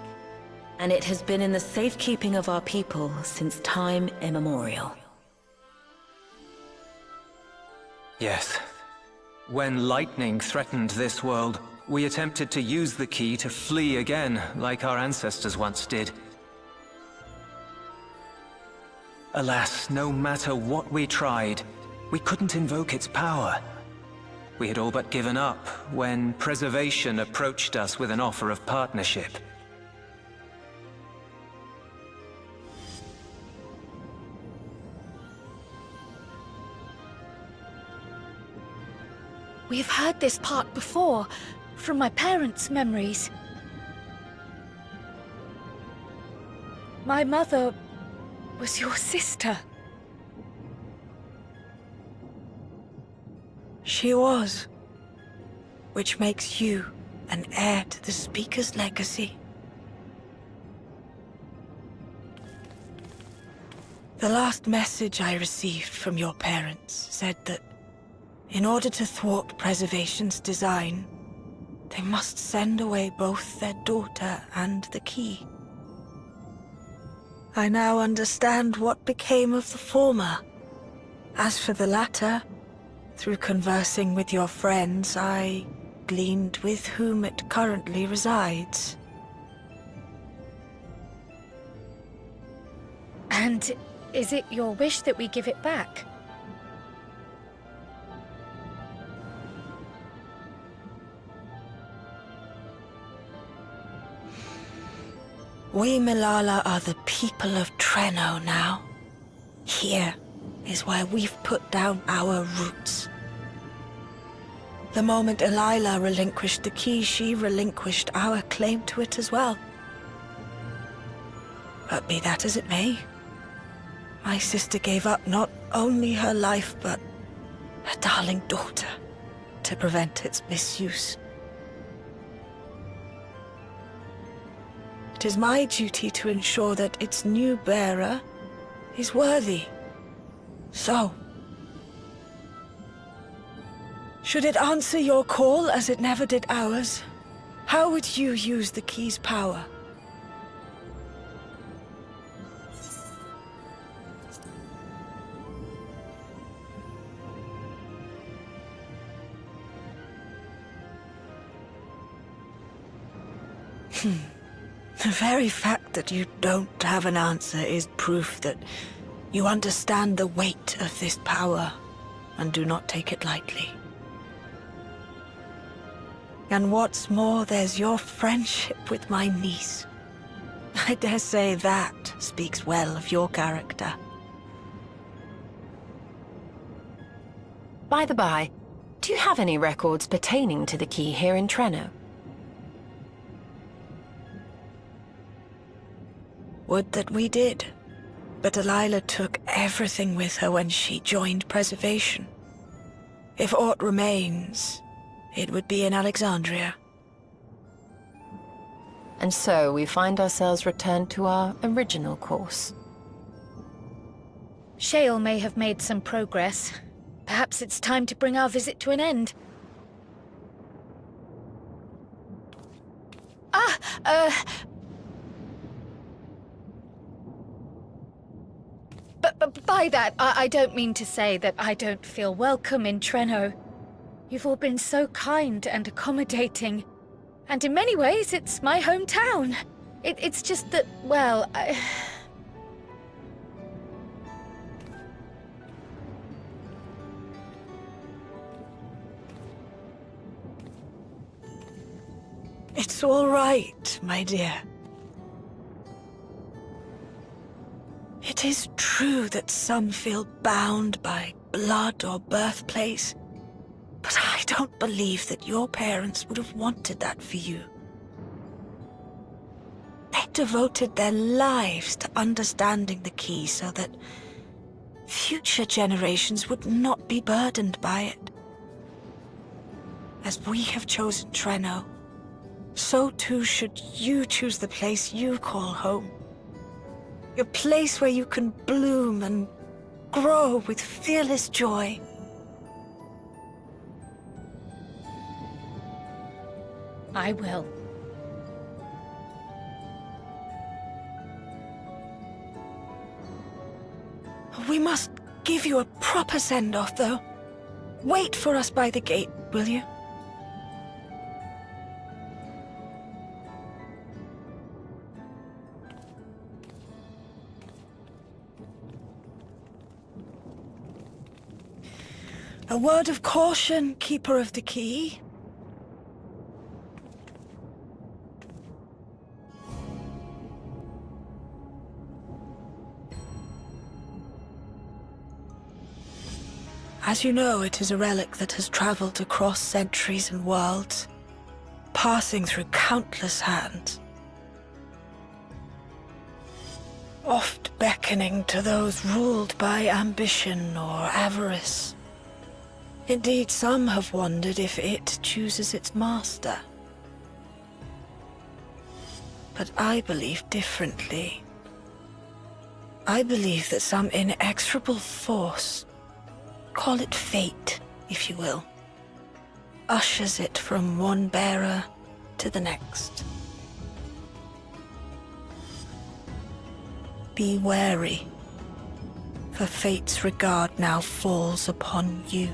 and it has been in the safekeeping of our people since time immemorial. Yes. When lightning threatened this world, we attempted to use the key to flee again, like our ancestors once did. Alas, no matter what we tried, we couldn't invoke its power. We had all but given up when Preservation approached us with an offer of partnership. We've heard this part before, from my parents' memories. My mother was your sister. She was, which makes you an heir to the Speaker's legacy. The last message I received from your parents said that in order to thwart Preservation's design, they must send away both their daughter and the key. I now understand what became of the former. As for the latter, through conversing with your friends, I gleaned with whom it currently resides. And is it your wish that we give it back? We Milala are the people of Treno now. Here is where we've put down our roots. The moment Elila relinquished the key, she relinquished our claim to it as well. But be that as it may, my sister gave up not only her life, but her darling daughter, to prevent its misuse. It is my duty to ensure that its new bearer is worthy. So, should it answer your call as it never did ours, how would you use the key's power? The very fact that you don't have an answer is proof that you understand the weight of this power and do not take it lightly. And what's more, there's your friendship with my niece. I dare say that speaks well of your character. By the by, do you have any records pertaining to the key here in Treno? Would that we did. But Delilah took everything with her when she joined Preservation. If aught remains, it would be in Alexandria. And so we find ourselves returned to our original course. Shale may have made some progress. Perhaps it's time to bring our visit to an end. But by that, I don't mean to say that I don't feel welcome in Treno. You've all been so kind and accommodating. And in many ways, it's my hometown. It's just that, well, It's all right, my dear. It is true that some feel bound by blood or birthplace, but I don't believe that your parents would have wanted that for you. They devoted their lives to understanding the key so that future generations would not be burdened by it. As we have chosen Treno, so too should you choose the place you call home. A place where you can bloom and grow with fearless joy. I will. We must give you a proper send-off, though. Wait for us by the gate, will you? A word of caution, Keeper of the Key. As you know, it is a relic that has traveled across centuries and worlds, passing through countless hands, oft beckoning to those ruled by ambition or avarice. Indeed, some have wondered if it chooses its master. But I believe differently. I believe that some inexorable force, call it fate, if you will, ushers it from one bearer to the next. Be wary, for fate's regard now falls upon you.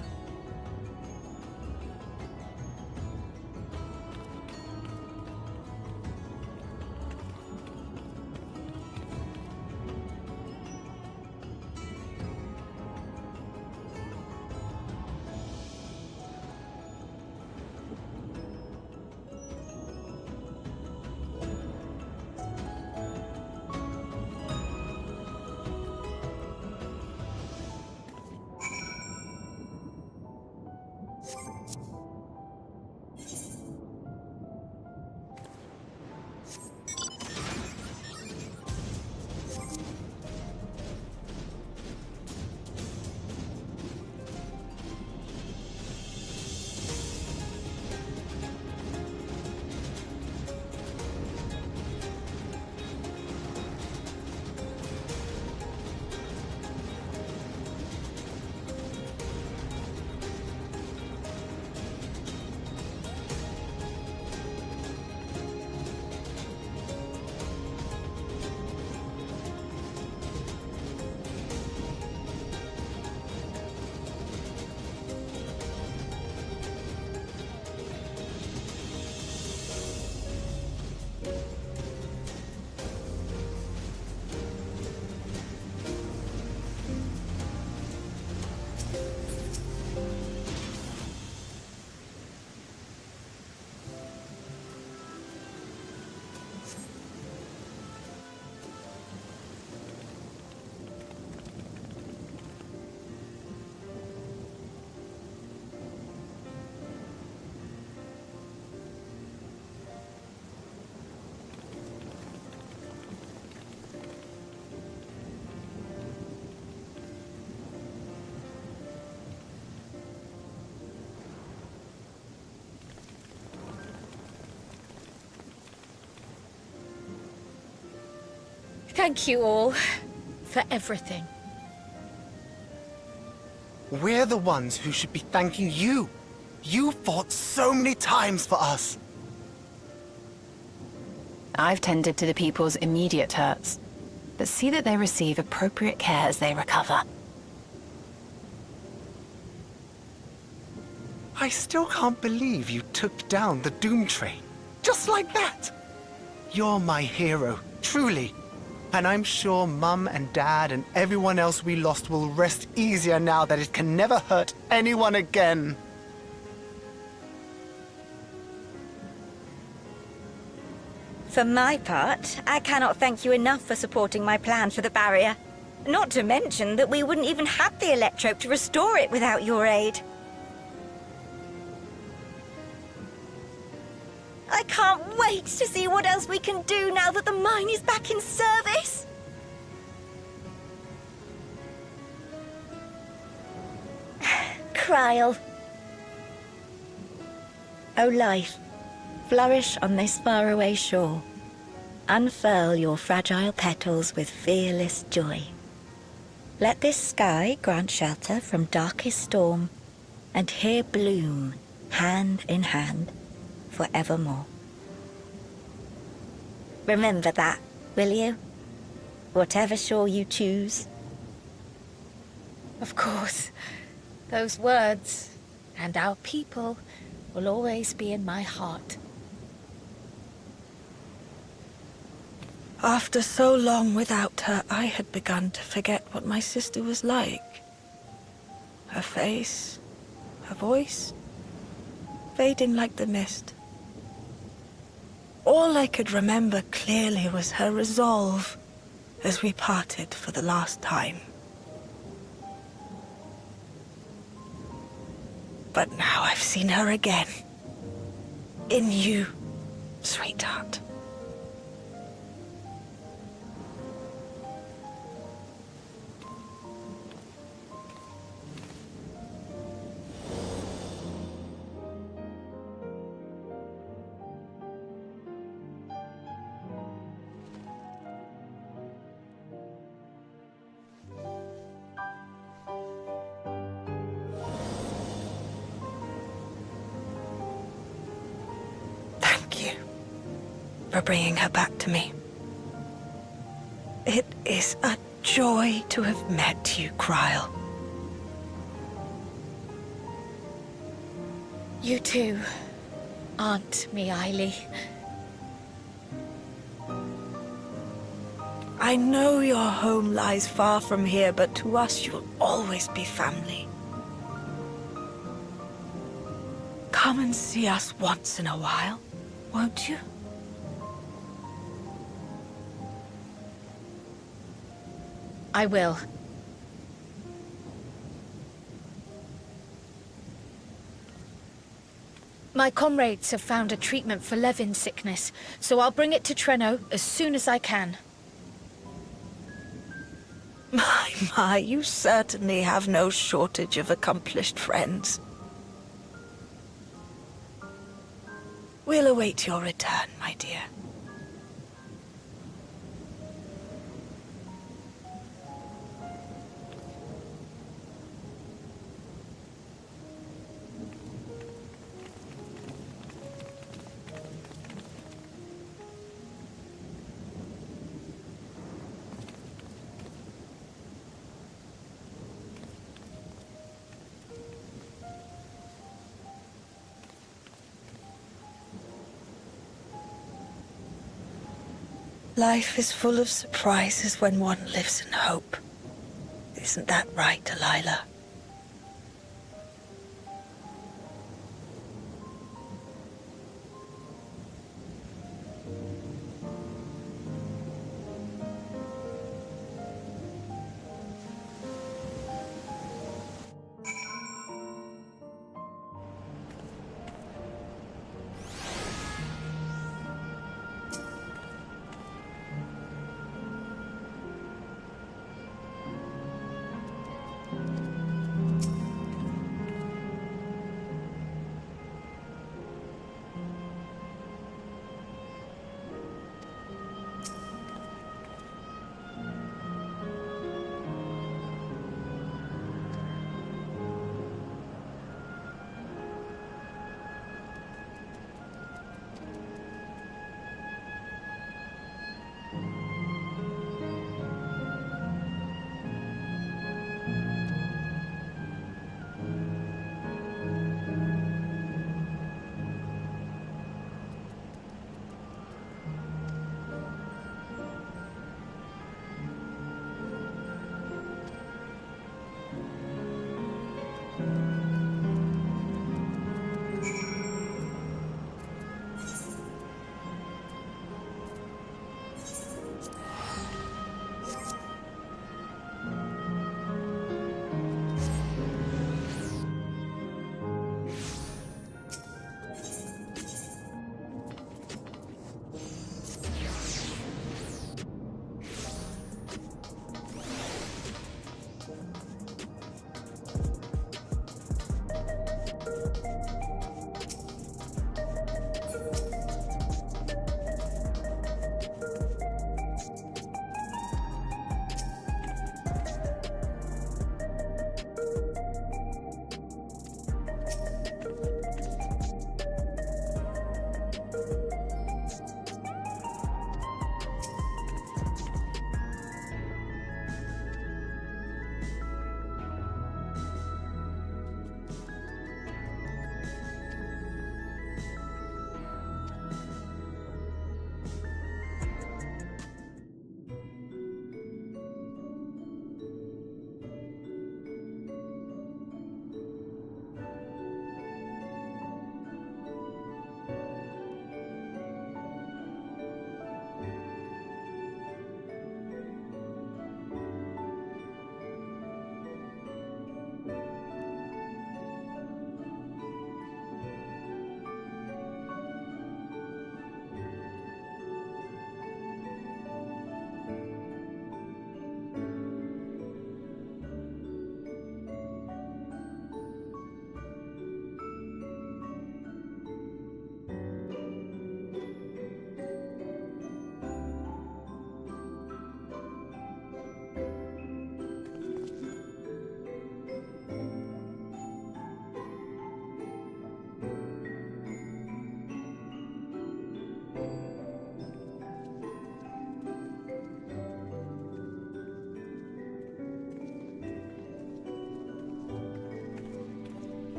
Thank you all for everything. We're the ones who should be thanking you. You fought so many times for us. I've tended to the people's immediate hurts. but see that they receive appropriate care as they recover. I still can't believe you took down the Doom Train. Just like that. You're my hero, truly. And I'm sure Mum and Dad and everyone else we lost will rest easier now that it can never hurt anyone again. For my part, I cannot thank you enough for supporting my plan for the barrier. Not to mention that we wouldn't even have the Electrope to restore it without your aid. I can't wait to see what else we can do now that the mine is back in service. Kryl. O life, flourish on this faraway shore. Unfurl your fragile petals with fearless joy. Let this sky grant shelter from darkest storm, and here bloom, hand in hand, forevermore. Remember that, will you? Whatever shore you choose. Of course. Those words, and our people, will always be in my heart. After so long without her, I had begun to forget what my sister was like. Her face, her voice, fading like the mist. All I could remember clearly was her resolve as we parted for the last time. But now I've seen her again. In you, sweetheart. For bringing her back to me. It is a joy to have met you, Kryl. You too, Aunt Miaili. I know your home lies far from here, but to us you'll always be family. Come and see us once in a while, won't you? I will. My comrades have found a treatment for Levin's sickness, so I'll bring it to Treno as soon as I can. My, you certainly have no shortage of accomplished friends. We'll await your return, my dear. Life is full of surprises when one lives in hope. Isn't that right, Delilah?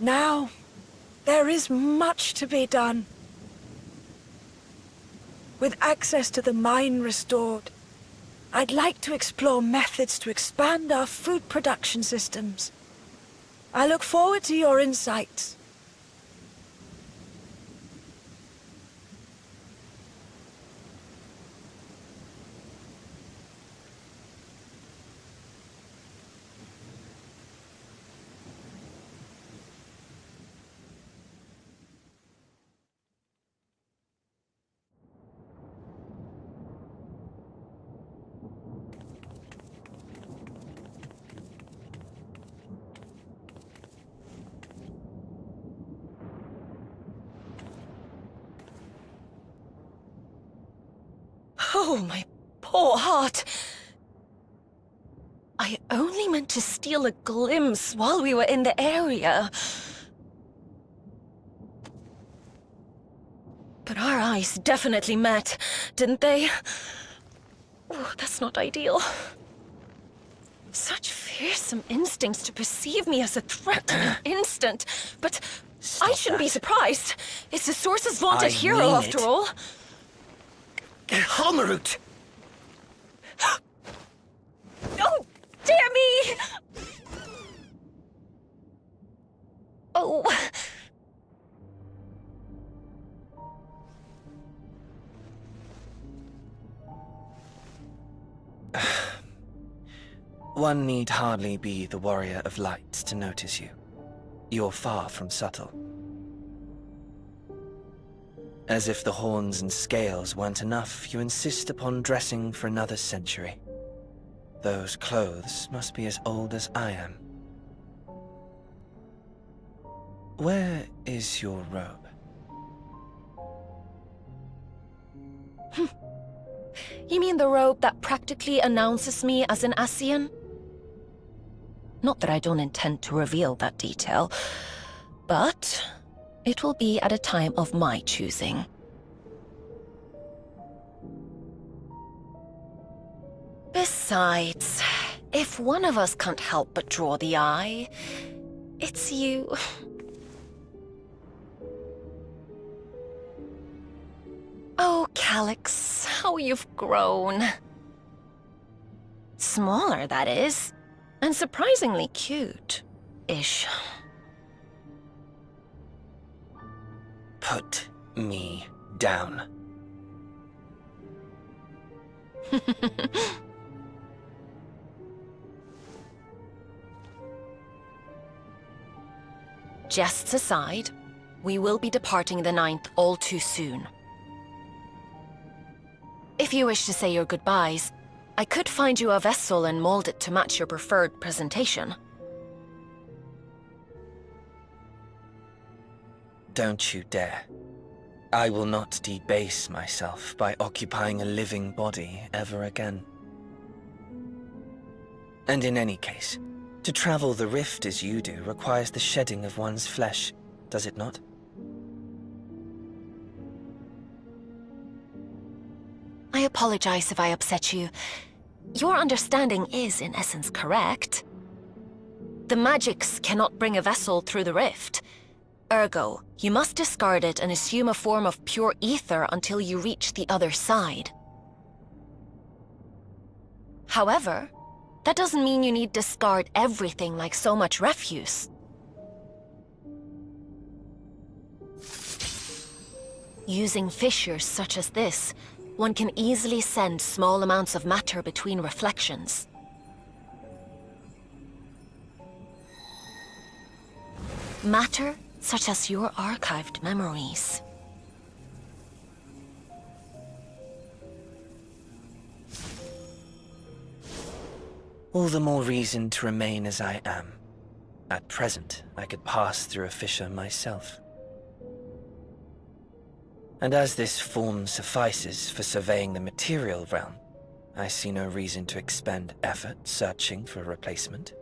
Now, there is much to be done. With access to the mine restored, I'd like to explore methods to expand our food production systems. I look forward to your insights. Oh, my poor heart. I only meant to steal a glimpse while we were in the area. But our eyes definitely met, didn't they? Oh, that's not ideal. Such fearsome instincts to perceive me as a threat in an instant. But I shouldn't be surprised. It's the Source's vaunted hero, after all. Halmarut! Oh, dear me! Oh. One need hardly be the warrior of light to notice you. You're far from subtle. As if the horns and scales weren't enough, you insist upon dressing for another century. Those clothes must be as old as I am. Where is your robe? You mean the robe that practically announces me as an Ascian? Not that I don't intend to reveal that detail, but it will be at a time of my choosing. Besides, if one of us can't help but draw the eye, it's you. Oh, Calyx, how you've grown. Smaller, that is. And surprisingly cute-ish. Put me down. Jests aside, we will be departing the 9th all too soon. If you wish to say your goodbyes, I could find you a vessel and mold it to match your preferred presentation. Don't you dare. I will not debase myself by occupying a living body ever again. And in any case, to travel the rift as you do requires the shedding of one's flesh, does it not? I apologize if I upset you. Your understanding is, in essence, correct. The magics cannot bring a vessel through the rift. Ergo, you must discard it and assume a form of pure ether until you reach the other side. However, that doesn't mean you need discard everything like so much refuse. Using fissures such as this, one can easily send small amounts of matter between reflections. Matter such as your archived memories. All the more reason to remain as I am. At present, I could pass through a fissure myself. And as this form suffices for surveying the material realm, I see no reason to expend effort searching for a replacement.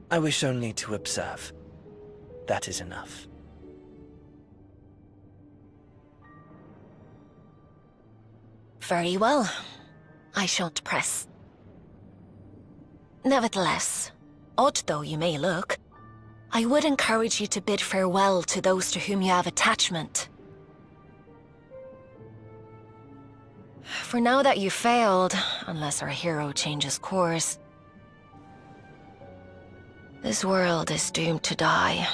I wish only to observe. That is enough. Very well. I shan't press. Nevertheless, Odd though you may look, I would encourage you to bid farewell to those to whom you have attachment. For now that you failed, unless our hero changes course, this world is doomed to die.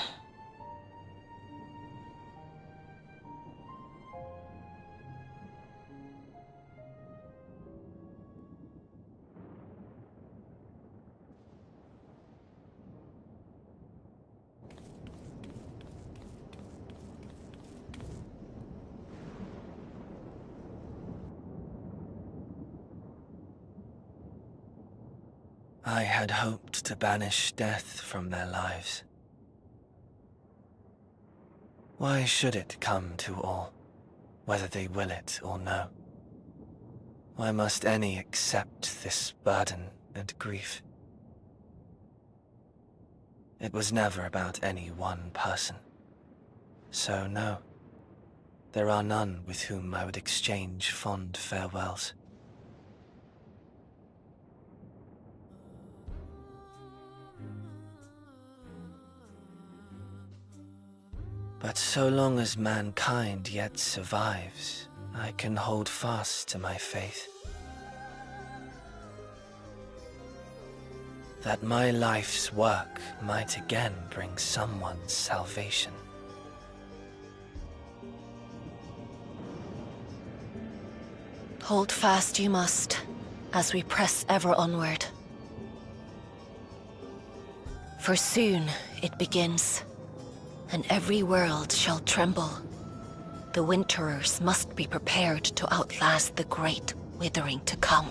I had hoped to banish death from their lives. Why should it come to all, whether they will it or no? Why must any accept this burden and grief? It was never about any one person. So no, there are none with whom I would exchange fond farewells. But so long as mankind yet survives, I can hold fast to my faith. That my life's work might again bring someone's salvation. Hold fast you must, as we press ever onward. For soon it begins, and every world shall tremble. The Winterers must be prepared to outlast the great withering to come.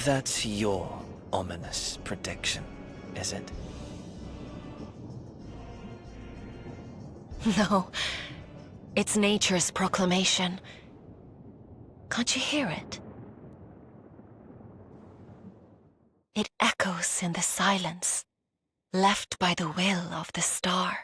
That's your ominous prediction, is it? No, it's nature's proclamation. Can't you hear it? It echoes in the silence, left by the will of the star.